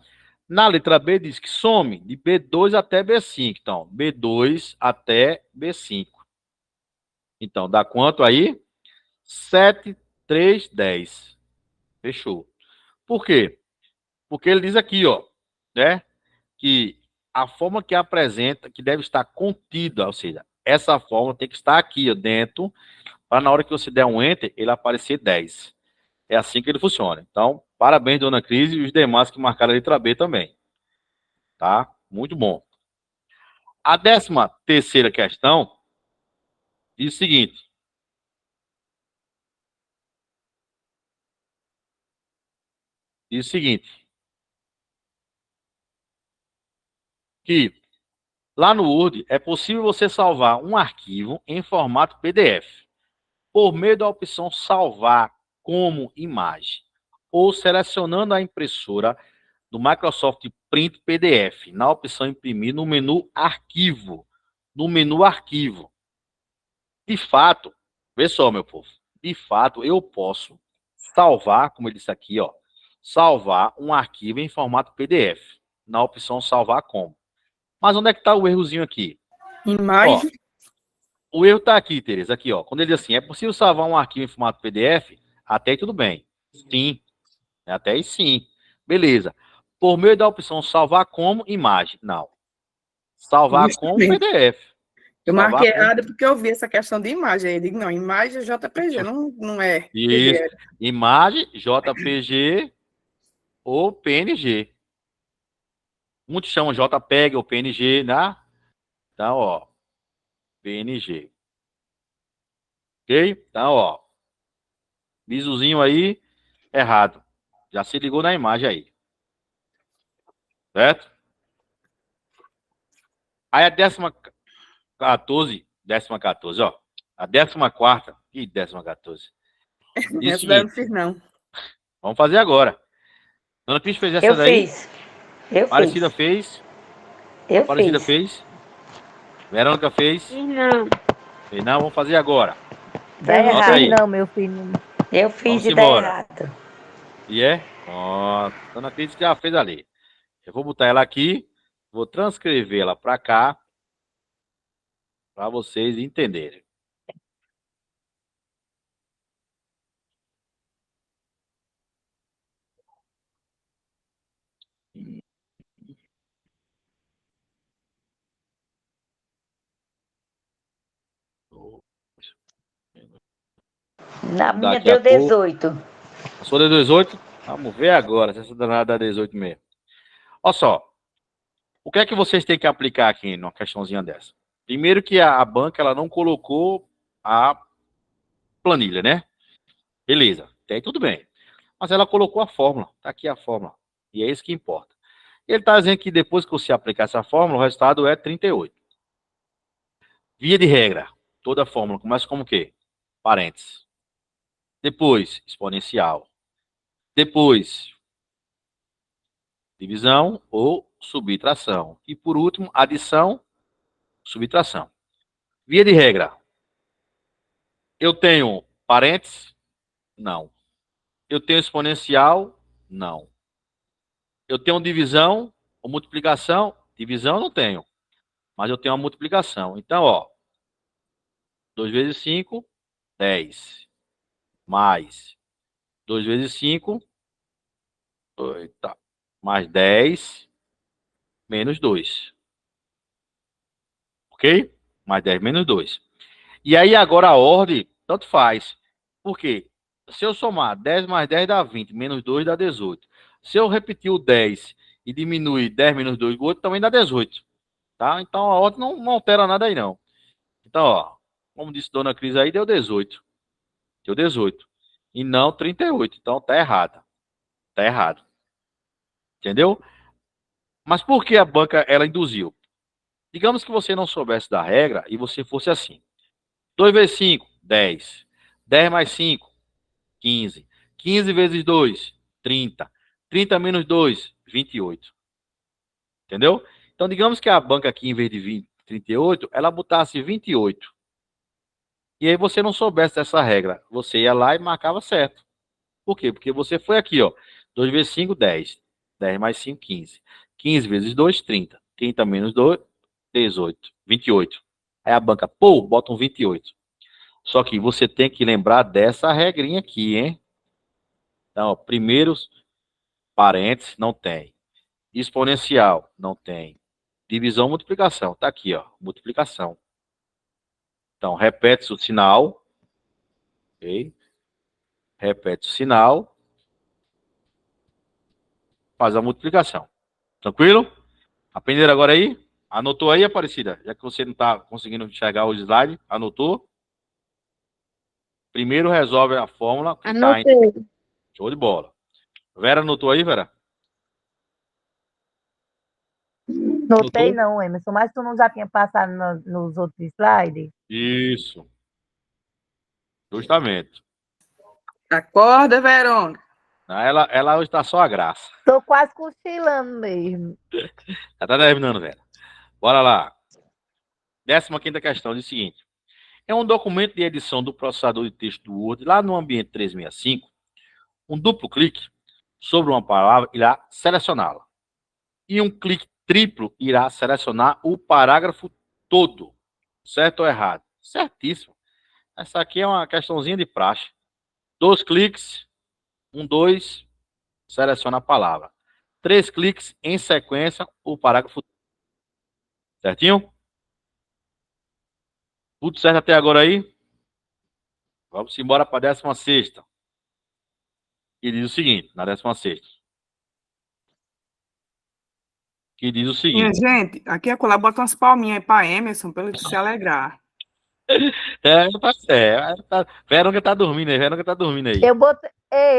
Na letra B diz que some de B2 até B5. Então, B2 até B5. Então, dá quanto aí? 7, 3, 10. Fechou. Por quê? Porque ele diz aqui, ó, né, que a forma que apresenta, que deve estar contida, ou seja, essa fórmula tem que estar aqui, ó, dentro, para na hora que você der um Enter, ele aparecer 10. É assim que ele funciona. Então, parabéns, dona Cris, e os demais que marcaram a letra B também. Tá? Muito bom. A 13ª questão diz o seguinte: que lá no Word é possível você salvar um arquivo em formato PDF por meio da opção salvar como imagem ou selecionando a impressora do Microsoft Print PDF na opção imprimir no menu arquivo. No menu arquivo. De fato, vê só, meu povo, de fato eu posso salvar, como eu disse aqui, ó, salvar um arquivo em formato PDF na opção salvar como. Mas onde é que está o errozinho aqui? Imagem. Ó, o erro está aqui, Tereza, aqui, ó. Quando ele diz assim, é possível salvar um arquivo em formato PDF? Até aí tudo bem. Sim. Até aí sim. Beleza. Por meio da opção salvar como imagem. Não. Salvar como Justamente. PDF. Eu Salvar marquei como... errado porque eu vi essa questão de imagem. Aí eu digo, não, imagem é JPG, não é Isso. PDF. Imagem, JPG ou PNG. Muitos chamam JPEG ou PNG, né? Então, ó, PNG. Ok? Então, ó, visuzinho aí, errado. Já se ligou na imagem aí. Certo? Aí a 14, ó. A 14ª, e 14ª. Diz o Essa daí eu não seguinte, fiz, não. vamos fazer agora. Dona Cris fez essa Eu daí? fiz. Eu Aparecida fiz. fez? Eu Aparecida fiz. fez? Verônica fez? E não. Fez não, vamos fazer agora. Dá Eu não Anota errado. fiz aí. não, meu filho. Eu fiz Vamos e dá embora. errado. E é? Pronto. Dona Cris já fez ali. Eu vou botar ela aqui, vou transcrever ela para cá, para vocês entenderem. Na minha Daqui a deu pouco. 18. A sua deu 18? Vamos ver agora se essa danada dá 18 mesmo. Olha só. O que é que vocês têm que aplicar aqui numa questãozinha dessa? Primeiro que a banca ela não colocou a planilha, né? Beleza. Até aí tudo bem. Mas ela colocou a fórmula. Tá aqui a fórmula. E é isso que importa. Ele está dizendo que depois que você aplicar essa fórmula, o resultado é 38. Via de regra, toda fórmula começa como o quê? Parênteses. Depois, exponencial. Depois, divisão ou subtração. E por último, adição, subtração. Via de regra, eu tenho parênteses? Não. Eu tenho exponencial? Não. Eu tenho divisão ou multiplicação? Divisão eu não tenho. Mas eu tenho uma multiplicação. Então, ó, 2 vezes 5, 10. Mais 2 vezes 5, mais 10, menos 2. Ok? Mais 10 menos 2. E aí agora a ordem, tanto faz. Por quê? Se eu somar 10 mais 10 dá 20, menos 2 dá 18. Se eu repetir o 10 e diminuir 10 menos 2, o outro também dá 18. Tá? Então a ordem não altera nada aí não. Então, ó, como disse Dona Cris aí, deu 18. Deu 18. e não 38. Então tá errada. Tá errado. Entendeu? Mas por que a banca ela induziu? Digamos que você não soubesse da regra e você fosse assim. 2 vezes 5, 10. 10 mais 5, 15. 15 vezes 2, 30. 30 menos 2, 28. Entendeu? Então, digamos que a banca aqui, em vez de 20, 38, ela botasse 28. E aí você não soubesse dessa regra. Você ia lá e marcava certo. Por quê? Porque você foi aqui, ó. 2 vezes 5, 10. 10 mais 5, 15. 15 vezes 2, 30. 30 menos 2, 18. 28. Aí a banca, pô, bota um 28. Só que você tem que lembrar dessa regrinha aqui, hein? Então, ó, primeiros parênteses, não tem. Exponencial, não tem. Divisão, multiplicação. Tá aqui, ó. Multiplicação. Então, repete o sinal. Ok? Repete o sinal. Faz a multiplicação. Tranquilo? Aprenderam agora aí? Anotou aí, Aparecida? Já que você não está conseguindo enxergar o slide, anotou? Primeiro resolve a fórmula que está em... Anotei. Show de bola. Vera anotou aí, Vera? Notei Anotou? não, Emerson, mas tu não já tinha passado nos outros slides? Isso. Justamente. Acorda, Verônica. Ela hoje está só a graça. Tô quase cochilando mesmo. Já está terminando, Vera. Bora lá. 15ª questão diz o seguinte. É um documento de edição do processador de texto do Word, lá no ambiente 365, um duplo clique sobre uma palavra irá selecioná-la. E um clique triplo irá selecionar o parágrafo todo. Certo ou errado? Certíssimo. Essa aqui é uma questãozinha de praxe. 2 cliques, 2, seleciona a palavra. 3 cliques em sequência, o parágrafo. Certinho? Tudo certo até agora aí? Vamos embora para a 16ª. Que diz o seguinte, na 16ª. Que diz o Minha seguinte. gente, aqui a colar bota umas palminhas aí para Emerson, para ele se alegrar. Tá certo. Verônica tá dormindo aí. Verônica tá dormindo aí. Eu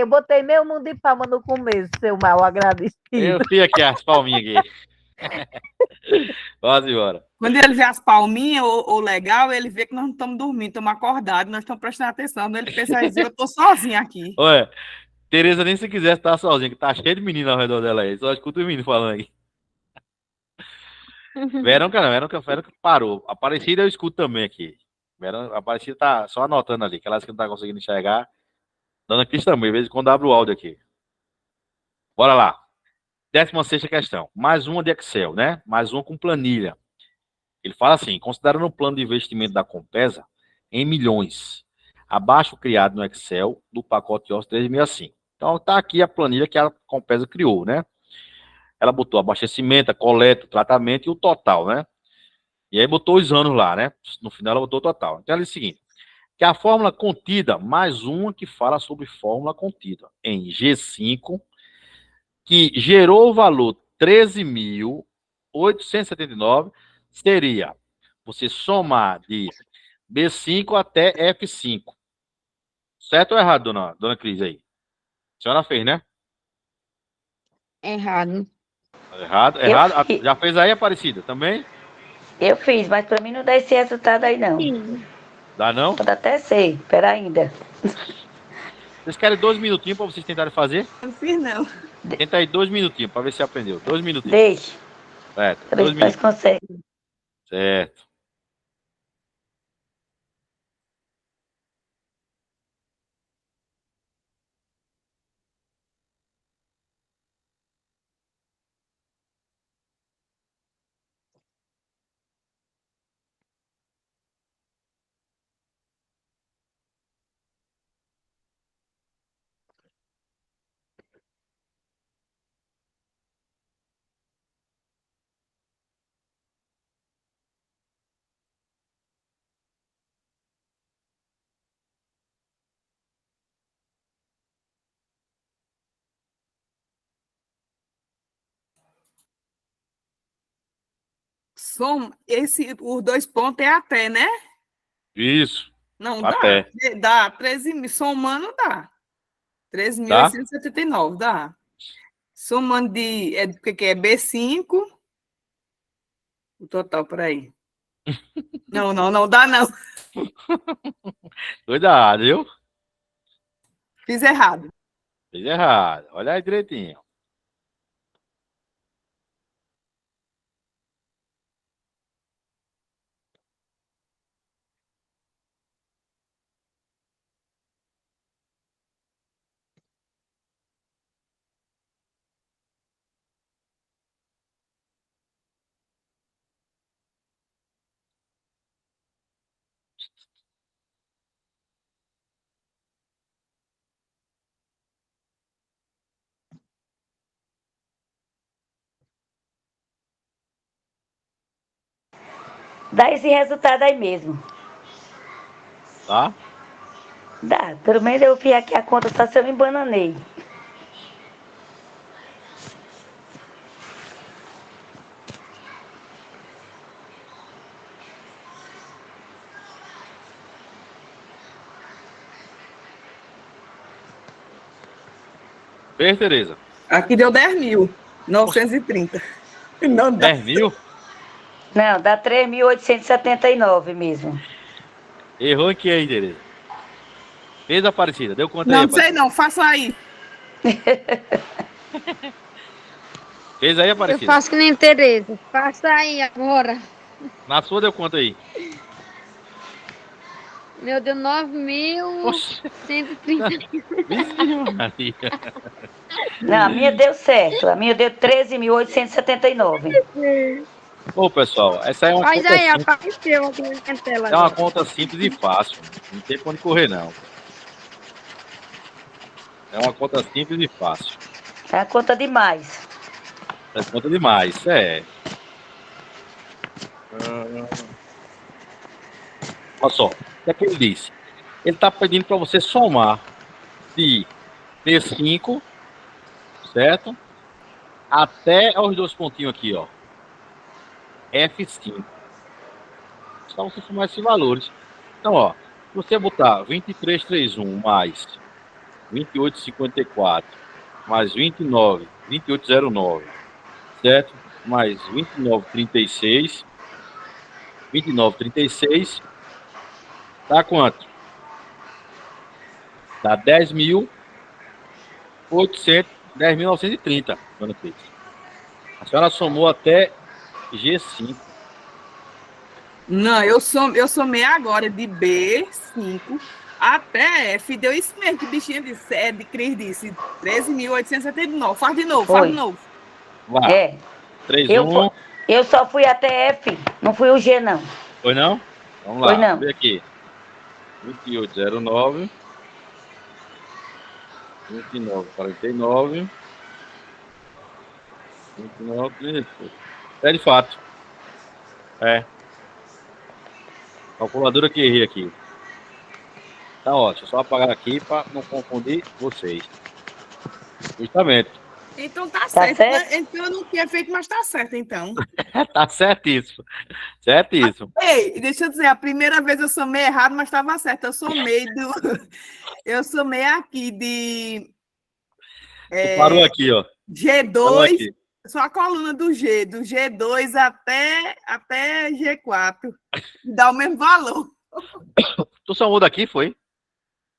botei meu mundo de palma no começo, seu mal agradecido. Eu fiz aqui as palminhas aqui. Vamos embora. Quando ele vê as palminhas, o legal, ele vê que nós não estamos dormindo, estamos acordados, nós estamos prestando atenção. Quando ele pensa assim, eu estou sozinha aqui. Olha, Tereza nem se quisesse estar sozinha, que tá cheio de menino ao redor dela aí. Só escuta os meninos falando aí. Verônica não, Verônica parou. Aparecida eu escuto também aqui. Verônica, Aparecida tá só anotando ali, aquelas que não tá conseguindo enxergar. Dona Cris também, às vezes quando abre o áudio aqui. Bora lá. 16ª questão. Mais uma de Excel, né? Mais uma com planilha. Ele fala assim, considerando o plano de investimento da Compesa em milhões, abaixo criado no Excel do pacote Office 365. Então, tá aqui a planilha que a Compesa criou, né? Ela botou abastecimento, a coleta, o tratamento e o total, né? E aí botou os anos lá, né? No final ela botou o total. Então, ela diz o seguinte, que a fórmula contida, mais uma que fala sobre fórmula contida em G5, que gerou o valor 13.879, seria você somar de B5 até F5. Certo ou errado, dona Cris aí? A senhora fez, né? Errado. Errado, Eu errado. fiz, Já fez aí, Aparecida? Também? eu fiz, mas para mim não dá esse resultado aí, não. Sim. Dá não? Pode até ser, espera ainda. Vocês querem 2 minutinhos para vocês tentarem fazer? Eu não fiz, não. Tenta aí 2 minutinhos para ver se aprendeu. 2 minutinhos. Deixa, Certo, para ver 2 se nós minutos. conseguimos. Certo. Os 2 pontos é até, né? Isso. Não dá. Até. Dá 13 mil. Somando dá. Tá? 13.879, dá. Somando de. É, porque é B5. O total, peraí. Não dá, não. Cuidado, viu? Fiz errado. Fez errado. Olha aí direitinho. Dá esse resultado aí mesmo. Tá? Dá. Pelo menos eu fiz aqui a conta só se eu me embananei. Fez, Tereza? Aqui deu 10.930. Não dá. 10 mil? Não, dá 3.879 mesmo. Errou em que aí, Tereza? Fez, Aparecida? Deu quanto aí, Não sei Aparecida? não, faça aí. Fez aí, Eu Aparecida? faço que nem Tereza. Faça aí agora. Na sua deu quanto aí? Meu deu Oxe, 9.130. vixe, Maria. Não, a minha deu certo. A minha deu 13.879. Ô, pessoal, essa é uma Mas conta aí, simples. apareceu aqui na minha tela É uma agora. conta simples e fácil. Não tem pra onde correr, não. É uma conta simples e fácil. É a conta demais. É conta demais, é. Olha só, o que é que ele disse? Ele está pedindo para você somar de P5, certo? Até os dois pontinhos aqui, ó. F5. Só você somar esses valores. Então, ó, se você botar 2331 mais 2854 mais 2809, certo? Mais 2936, dá quanto? Dá 10.930, dona Cris. A senhora somou até G5. Não, eu somei agora de B5 até F. Deu isso mesmo que bichinha disse. É, de Cris disse. 13.879. Faz de novo, faz de novo. Vai. É. 3, Eu, 1. eu só fui até F, não fui o G, não. Foi não? Vamos lá. Foi não. Vamos ver aqui. 2809. 2949. 29. É de fato. É. Calculadora que errei aqui. Tá ótimo. Só apagar aqui para não confundir vocês. Justamente. Então tá certo, certo? né? Então eu não tinha feito, mas tá certo, então. Tá certíssimo. Certíssimo. Ei, deixa eu dizer, a primeira vez eu somei errado, mas estava certo. Eu somei aqui de Tu parou aqui, ó. Parou G2, aqui. só a coluna do G2 até G4. Dá o mesmo valor. Tu somou daqui, foi?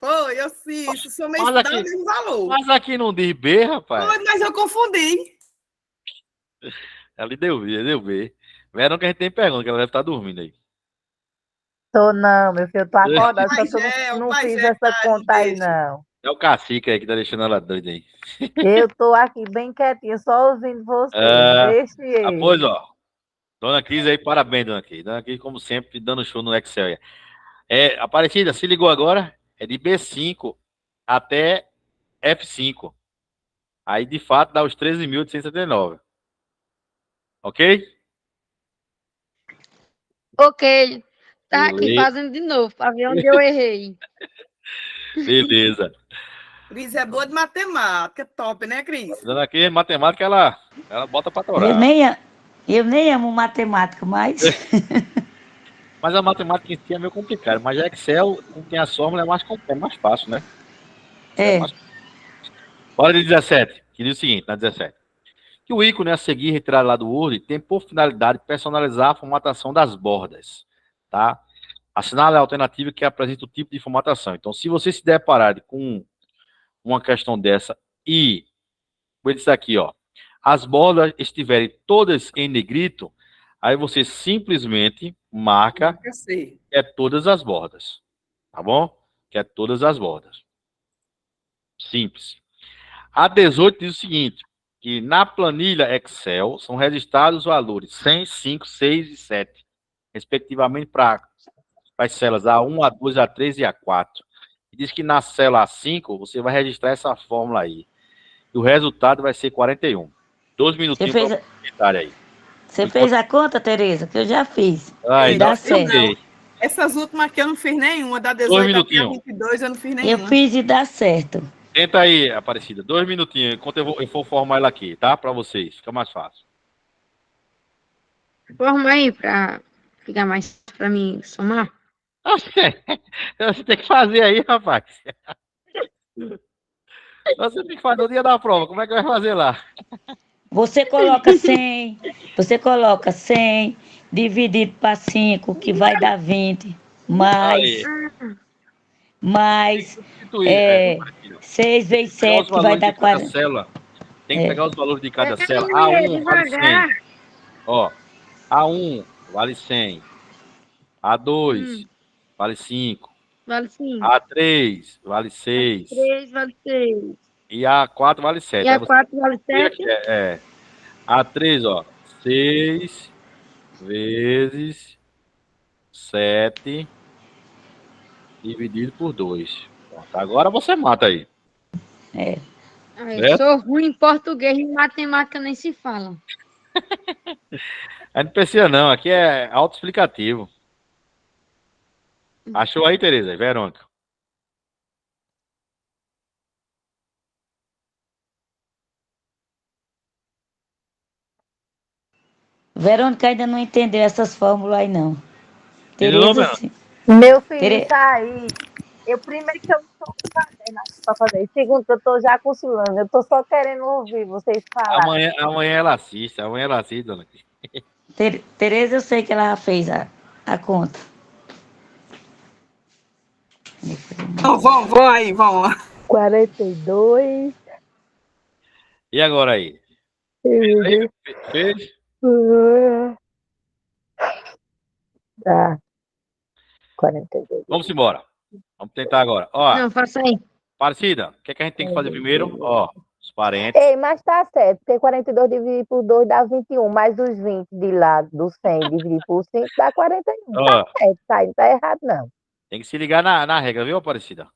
Foi, eu fiz, somei Mas dá aqui- o mesmo valor. Mas aqui não diz B, rapaz. Foi, mas eu confundi. Ali deu B. Verão que a gente tem pergunta, que ela deve estar dormindo aí. Tô não, meu filho, eu tô acordado, só que eu O não pai fiz já essa tá, conta aí, deixa. não. É o cacique aí que tá deixando ela doida aí. Eu tô aqui bem quietinha, só ouvindo vocês. É. Deixe ele. Pois, ó. Dona Cris aí, parabéns, Dona Cris. Dona Cris, como sempre, dando show no Excel aí. Aparecida, se ligou agora? É de B5 até F5. Aí, de fato, dá os 13.879. Ok? Ok. Tá aqui Beleza. fazendo de novo, para ver onde eu errei. Beleza. Cris é boa de matemática, top, né, Cris? Dona Cris, matemática, ela bota pra torar. Eu nem amo matemática, mas Mas a matemática em si é meio complicada. Mas a Excel, com quem a fórmula é mais fácil, né? é. Hora de 17, que diz o seguinte, na 17. Que o ícone a seguir, retirado lá do Word, tem por finalidade personalizar a formatação das bordas, tá? Assinale a alternativa que apresenta o tipo de formatação. Então, se você se deparar com uma questão dessa e, vou dizer aqui, ó, as bordas estiverem todas em negrito, aí você simplesmente marca Marca C. que é todas as bordas, tá bom? Que é todas as bordas. Simples. A 18 diz o seguinte, que na planilha Excel são registrados os valores 100, 5, 6 e 7, respectivamente para as células A1, A2, A3 e A4. E diz que na célula A5 você vai registrar essa fórmula aí. E o resultado vai ser 41. 2 Você minutinhos fez, para comentário aí. você fez a conta, Tereza? Que eu já fiz. Aí, Dá não, certo. sei. Essas últimas aqui eu não fiz nenhuma. Da 2 18 até a minutinhos. 22 eu não fiz Eu nenhuma. fiz e dá certo. Tenta aí, Aparecida. 2 minutinhos, enquanto eu for formar ela aqui, tá? Para vocês. Fica mais fácil. Forma aí pra ficar mais pra mim somar. Você tem que fazer aí, rapaz. Você tem que fazer no dia da prova. Como é que vai fazer lá? Você coloca 100 dividido para 5, que vai dar 20, mais Substituir, é, Aparecida. 6 vezes Pegar os 7, que vai valores de dar cada 40. célula. Tem que É. pegar os valores de cada célula. Devagar. A1 vale 100. Ó, A1 vale 100. A2 vale 5. Vale 5. A3 vale 6. 3 vale 6. E A4 vale 7. E a 4 vale 7. A3, ó. 6 vezes 7 dividido por 2. Pronto, agora você mata aí. Eu sou ruim em português e matemática nem se fala. Não precisa não, aqui é autoexplicativo. Achou aí, Tereza? Verônica? Verônica ainda não entendeu essas fórmulas aí, não. Entendeu, não, Tereza, Verônica? sim. Meu filho, Tere- isso aí. Eu primeiro que eu não estou fazendo para fazer. Segundo que eu estou já cochilando. Eu estou só querendo ouvir vocês falarem. Amanhã ela assiste, dona. Tereza, eu sei que ela já fez a conta. Então, vão aí, vão. 42. E agora aí? Fez? Tá. 42. Vamos embora. Vamos tentar agora. Ó, Não, faça aí. Aparecida, o que é que a gente tem que fazer primeiro? Ó, os parentes. Ei, mas tá certo, porque 42 dividido por 2 dá 21, mais os 20 de lá do 100 dividido por 5 dá 41. Ó, Tá certo, tá, não tá errado não. tem que se ligar na regra, viu, Aparecida?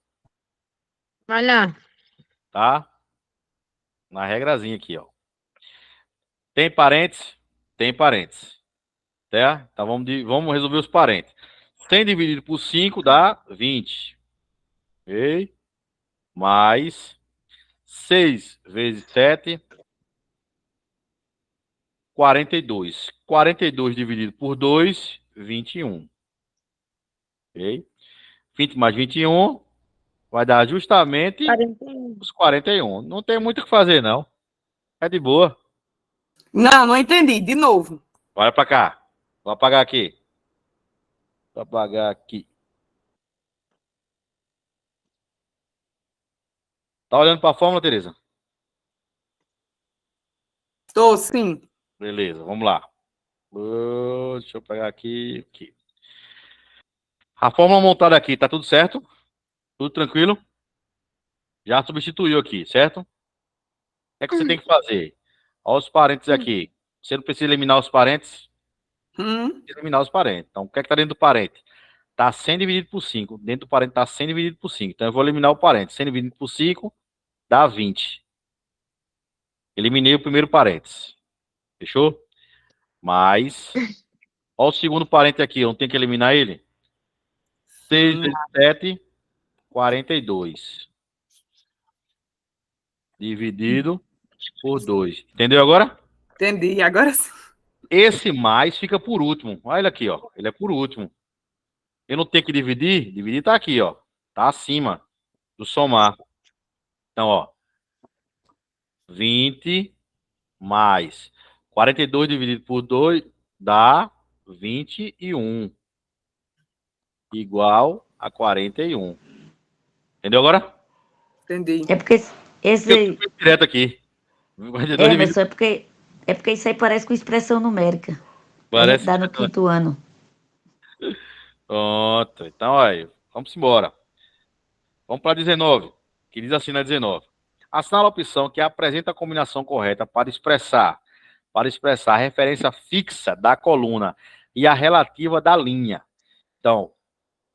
Vai lá. Tá? Na regrazinha aqui, ó. Tem parentes? Tem parentes. Certo? Então vamos resolver os parentes. 100 dividido por 5 dá 20. Ok? Mais 6 vezes 7, 42. 42 dividido por 2, 21. Ok? 20 mais 21 vai dar justamente 41. os 41. Não tem muito o que fazer, não. É de boa. Não entendi. De novo. Olha pra cá. Vou apagar aqui. Vou apagar aqui. Tá olhando pra fórmula, Tereza? Estou, sim. Beleza, vamos lá. Deixa eu pegar aqui. A fórmula montada aqui, tá tudo certo? Tudo tranquilo? Já substituiu aqui, certo? O que é que você tem que fazer? Olha os parentes aqui. Você não precisa eliminar os parentes? Precisa eliminar os parentes. Então, o que é que tá dentro do parente? Tá 100 dividido por 5. Dentro do parente tá 100 dividido por 5. Então, eu vou eliminar o parente. 100 dividido por 5 dá 20. Eliminei o primeiro parênteses. Fechou? Mas, olha o segundo parente aqui. Eu não tenho que eliminar ele? 6 vezes 7, 42. Dividido por 2. Entendeu agora? Entendi. Agora sim. Esse mais fica por último. Olha ele aqui, ó. Ele é por último. Eu não tenho que dividir? Dividir tá aqui, ó. Tá acima do somar. Então, ó. 20 mais 42 dividido por 2 dá 21. Igual a 41. Entendeu agora? Entendi. É porque esse Eu aí. fui direto aqui. 42 dividido Emerson, é porque isso aí parece com expressão numérica. Que a gente parece. dá no quinto ano. Pronto. Então, olha, vamos embora. Vamos para 19, que diz assim na 19. Assinala a opção que apresenta a combinação correta para expressar a referência fixa da coluna e a relativa da linha. Então,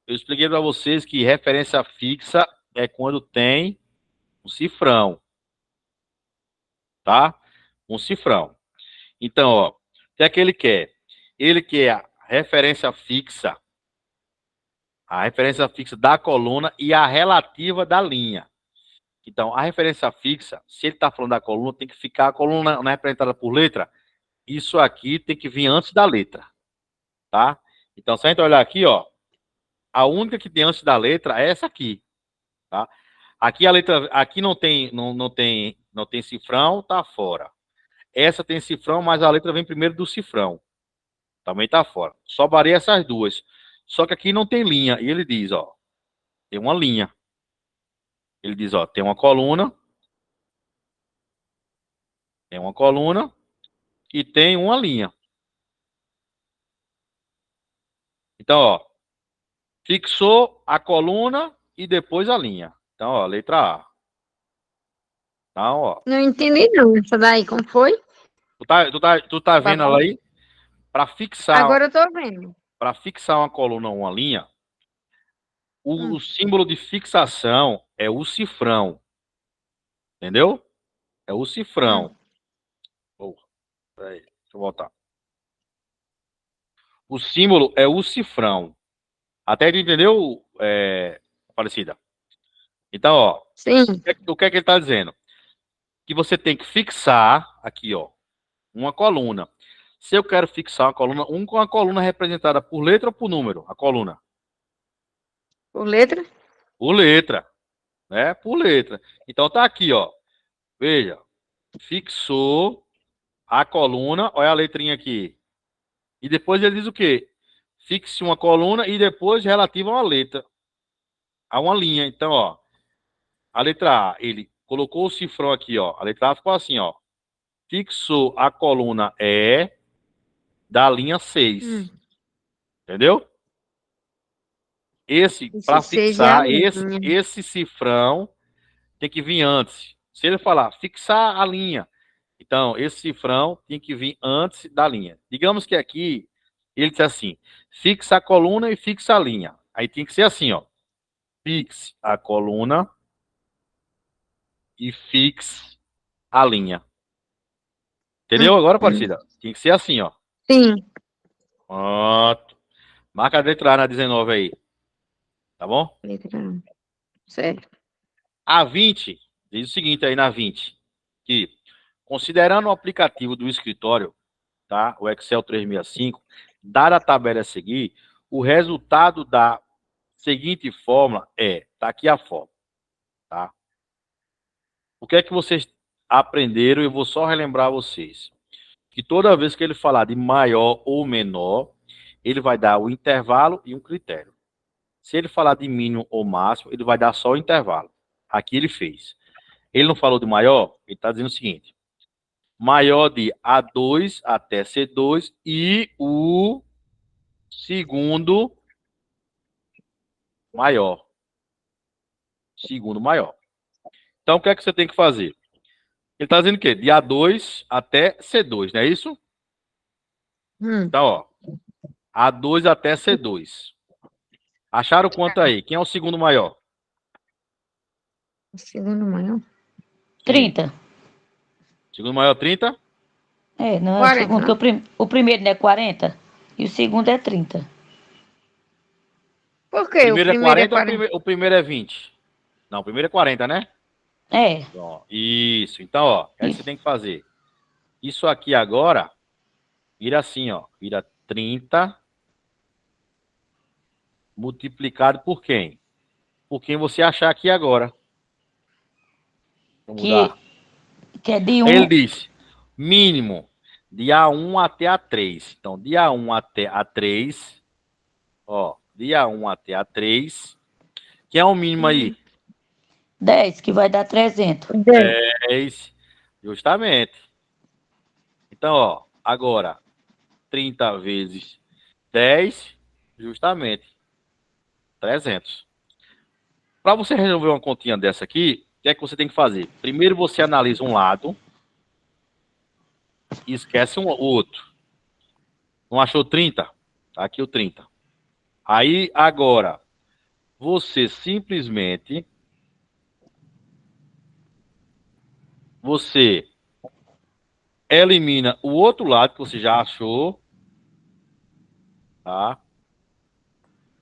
eu expliquei para vocês que referência fixa é quando tem um cifrão, tá? Um cifrão. Então, ó, o que é que ele quer? Ele quer a referência fixa da coluna e a relativa da linha. Então, a referência fixa, se ele está falando da coluna, tem que ficar a coluna não é representada por letra. Isso aqui tem que vir antes da letra, tá? Então, se a gente olhar aqui, ó, a única que tem antes da letra é essa aqui, tá? Aqui a letra, aqui não tem cifrão, tá fora. Essa tem cifrão, mas a letra vem primeiro do cifrão. Também tá fora. Só varia essas duas. Só que aqui não tem linha. E ele diz, ó, tem uma linha. Ele diz, ó, tem uma coluna e tem uma linha. Então, ó, fixou a coluna e depois a linha. Então, ó, letra A. Então, ó, Não entendi não. Essa daí, como foi? tu tá vendo ela aí? Para fixar, Agora eu tô vendo. para fixar uma coluna ou uma linha, o símbolo de fixação é o cifrão. Entendeu? É o cifrão. Oh, peraí, deixa eu voltar. O símbolo é o cifrão. Até ele entendeu, Aparecida? Então, ó, Sim. o que é que ele está dizendo? Que você tem que fixar aqui, ó, uma coluna. Se eu quero fixar uma coluna representada por letra ou por número? A coluna? Por letra? Por letra, né? Por letra. Então tá aqui, ó. Veja, fixou a coluna, olha a letrinha aqui. E depois ele diz o quê? Fixe uma coluna e depois relativa a uma letra, a uma linha. Então, ó, a letra A, ele colocou o cifrão aqui, ó. A letra A ficou assim, ó. Fixou a coluna E da linha 6. Entendeu? Para fixar, esse cifrão tem que vir antes. Se ele falar fixar a linha, então esse cifrão tem que vir antes da linha. Digamos que aqui ele diz assim: fixa a coluna e fixa a linha. Aí tem que ser assim, ó. Fixe a coluna e fixe a linha. Entendeu agora, Aparecida? Tem que ser assim, ó. Sim. Pronto. Marca a letra A na 19 aí. Tá bom? Letra A. Certo. A 20 diz o seguinte aí na 20, que considerando o aplicativo do escritório, tá? O Excel 365, dada a tabela a seguir, o resultado da seguinte fórmula tá aqui a fórmula, tá? O que é que vocês aprenderam? Eu vou só relembrar vocês. Que toda vez que ele falar de maior ou menor, ele vai dar o intervalo e um critério. Se ele falar de mínimo ou máximo, ele vai dar só o intervalo. Aqui ele fez. Ele não falou de maior, ele está dizendo o seguinte: maior de A2 até C2 e o segundo maior. Segundo maior. Então, o que é que você tem que fazer? Ele está dizendo o quê? De A2 até C2, não é isso? Então, ó. A2 até C2. Acharam quanto aí? Quem é o segundo maior? O segundo maior? 30. Segundo maior, 30? É, não é o 40, segundo, né? porque o primeiro é 40 e o segundo é 30. Por O quê? O primeiro é primeiro 40 ou o primeiro é 20? Não, o primeiro é 40, né? É, Ó, isso. Então, ó, o que Isso. você tem que fazer? Isso aqui agora vira assim, ó. Vira 30 multiplicado por quem? Por quem você achar aqui agora. Vou mudar. Que é de 1. Ele disse mínimo de A1 até A3. Então, de A1 até A3, ó, de A1 até A3, que é o mínimo aí? 10, que vai dar 300. 10, justamente. Então, ó, agora, 30 vezes 10, justamente, 300. Para você resolver uma continha dessa aqui, o que é que você tem que fazer? Primeiro você analisa um lado e esquece o outro. Não achou 30? Tá aqui o 30. Aí, agora, você simplesmente... Você elimina o outro lado que você já achou, tá?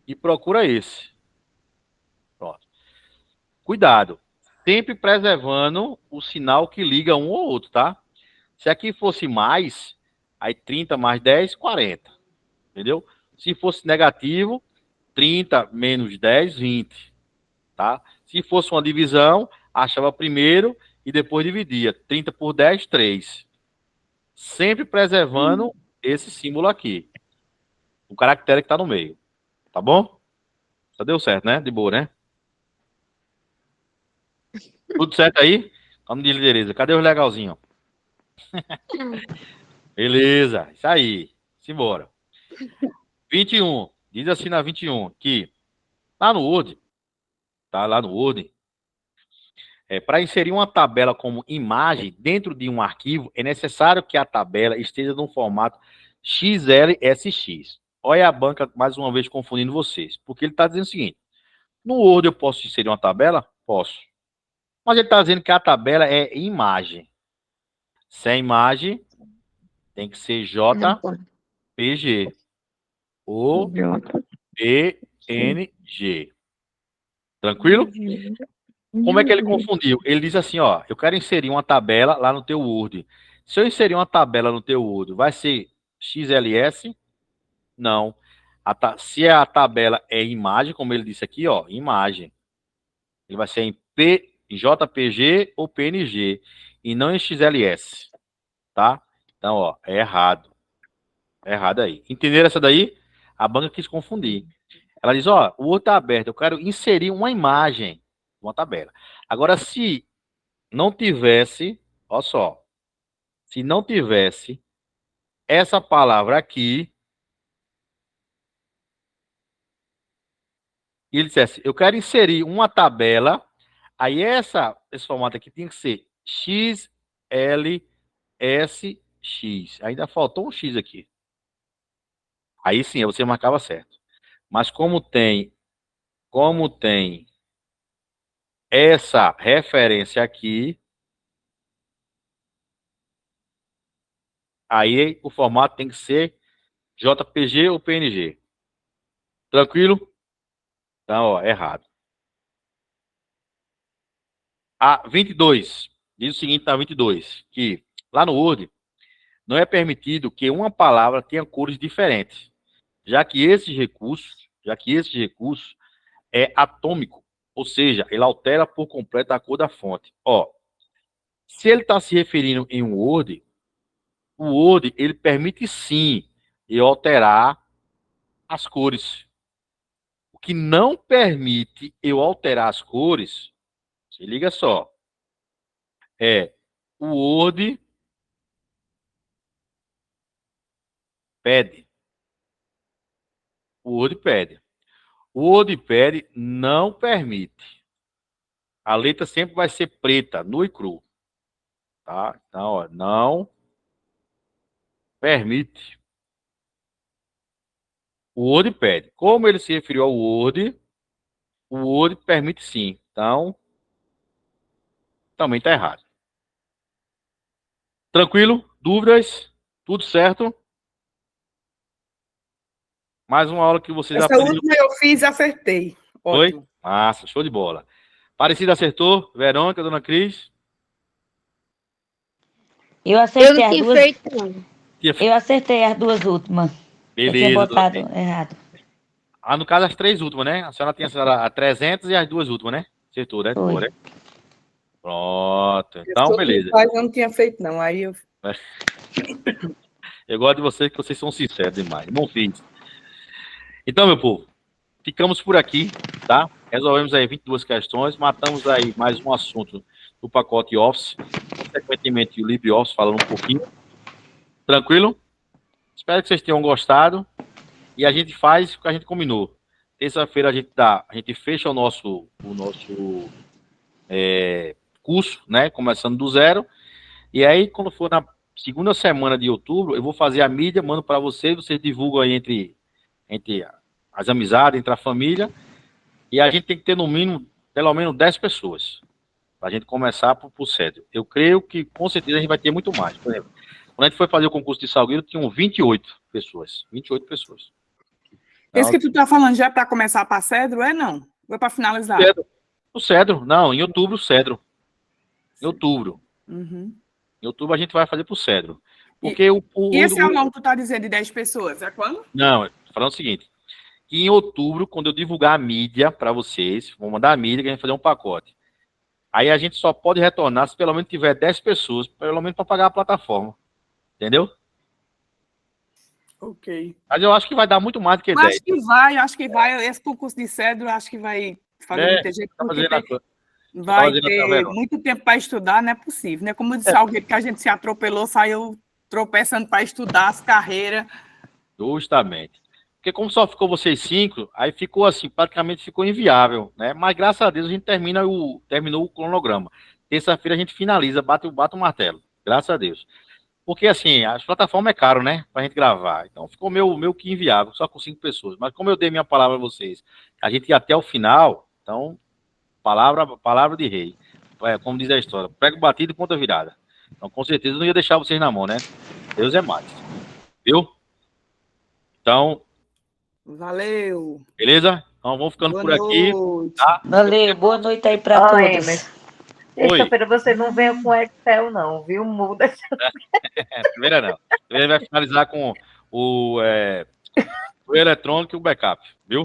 E procura esse. Pronto. Cuidado. Sempre preservando o sinal que liga um ou outro, tá? Se aqui fosse mais, aí 30 mais 10, 40. Entendeu? Se fosse negativo, 30 menos 10, 20. Tá? Se fosse uma divisão, achava primeiro e depois dividia. 30 por 10, 3. Sempre preservando esse símbolo aqui. O caractere que está no meio. Tá bom? Já deu certo, né? De boa, né? Tudo certo aí? Vamos de liderança. Cadê os legalzinhos? Beleza. Isso aí. Simbora. 21. Diz assim na 21 que lá no Word, tá? Lá no Word, para inserir uma tabela como imagem dentro de um arquivo, é necessário que a tabela esteja no formato XLSX. Olha a banca mais uma vez confundindo vocês, porque ele está dizendo o seguinte: no Word eu posso inserir uma tabela? Posso. Mas ele está dizendo que a tabela é imagem. Se é imagem, tem que ser JPG ou PNG. Tranquilo? Como é que ele confundiu? Ele diz assim, ó, eu quero inserir uma tabela lá no teu Word. Se eu inserir uma tabela no teu Word, vai ser XLS? Não. Se a tabela é imagem, como ele disse aqui, ó, imagem. Ele vai ser em JPG ou PNG e não em XLS, tá? Então, ó, é errado. É errado aí. Entenderam essa daí? A banca quis confundir. Ela diz, ó, o Word tá aberto, eu quero inserir uma imagem, uma tabela. Agora, se não tivesse, ó só, se não tivesse essa palavra aqui, e ele dissesse, eu quero inserir uma tabela, aí esse formato aqui tem que ser XLSX. Ainda faltou um X aqui. Aí sim, você marcava certo. Mas como tem essa referência aqui, aí o formato tem que ser JPG ou PNG. Tranquilo? Então, ó, errado. A 22, diz o seguinte na 22, que lá no Word não é permitido que uma palavra tenha cores diferentes, já que esse recurso é atômico, ou seja, ele altera por completo a cor da fonte. Ó, se ele está se referindo em um Word, o Word ele permite sim eu alterar as cores. O que não permite eu alterar as cores, se liga só, é o Word pede. O Word pede. O WordPad não permite. A letra sempre vai ser preta, nua e cru. Tá? Então, ó, não permite. O WordPad. Como ele se referiu ao Word, o Word permite sim. Então, também está errado. Tranquilo? Dúvidas? Tudo certo? Mais uma aula que vocês Essa aprenderam. última eu fiz e acertei. Foi? Ótimo. Massa, show de bola. Parecida acertou? Verônica, dona Cris? Eu Eu acertei não as tinha duas. feito, não. Eu acertei as duas últimas. Eu tinha Beleza, dona botado Cris. errado. Ah, no caso, as três últimas, né? A senhora tinha a 300 e as duas últimas, né? Acertou, né? Foi. Pronto. Então, beleza. Eu não tinha feito, não. Aí eu. Eu gosto de vocês, que vocês são sinceros demais. Bom fim. Então, meu povo, ficamos por aqui, tá? Resolvemos aí 22 questões, matamos aí mais um assunto do pacote Office, consequentemente o LibreOffice, falando um pouquinho. Tranquilo? Espero que vocês tenham gostado. E a gente faz o que a gente combinou. Terça-feira a gente fecha o nosso curso, né? Começando do zero. E aí, quando for na segunda semana de outubro, eu vou fazer a mídia, mando para vocês divulgam aí entre as amizades, entre a família. E a gente tem que ter, no mínimo, pelo menos 10 pessoas. Para a gente começar por sério. Eu creio que, com certeza, a gente vai ter muito mais. Por exemplo, quando a gente foi fazer o concurso de Salgueiro, tinham 28 pessoas. 28 pessoas. Então, Esse que tu tá falando já é para começar para Cedro, é não? Ou é para finalizar? o Cedro. Não, em outubro, Cedro. Em outubro. Uhum. Em outubro a gente vai fazer pro Cedro. Porque E esse é o nome que tu tá dizendo de 10 pessoas? É quando? Não, falando o seguinte. Que em outubro, quando eu divulgar a mídia para vocês, vou mandar a mídia que a gente vai fazer um pacote. Aí a gente só pode retornar se pelo menos tiver 10 pessoas, pelo menos para pagar a plataforma. Entendeu? Ok. Mas eu acho que vai dar muito mais do que 10. Acho que vai. Esse concurso de Cedro, acho que vai fazer muita gente. Vai ter muito tempo para estudar, não é possível, né? Como eu disse, alguém que a gente se atropelou, saiu tropeçando para estudar as carreiras. Justamente. Porque como só ficou vocês 5, aí ficou assim, praticamente ficou inviável, né? Mas graças a Deus a gente terminou o cronograma. Terça-feira a gente finaliza, bate o martelo. Graças a Deus. Porque assim, as plataformas é caro, né? Pra gente gravar. Então ficou meio que inviável, só com 5 pessoas. Mas como eu dei minha palavra a vocês, a gente ia até o final, então, palavra de rei. Como diz a história, prego batido e ponta virada. Então, com certeza, eu não ia deixar vocês na mão, né? Deus é mais. Viu? Então, valeu. Beleza? Então vamos ficando por aqui. Tá? Valeu, boa noite aí para todos. Terça-feira você não venha com Excel, não, viu? Muda. Primeira não. Ele vai finalizar com o eletrônico e o backup, viu?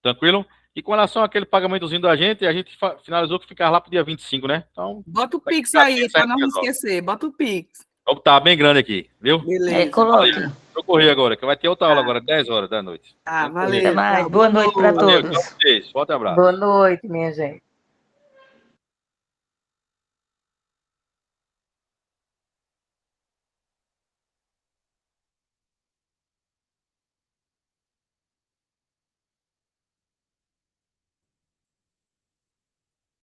Tranquilo? E com relação àquele pagamentozinho da gente, a gente finalizou que ficar lá pro dia 25, né? Então, bota o Pix aí, para não esquecer. Bota o Pix. Tá bem grande aqui, viu? Beleza. Coloque. Deixa eu correr agora, que vai ter outra aula agora, 10 horas da noite. Valeu. Até mais. Boa noite para todos. Valeu, forte abraço. Boa noite, minha gente.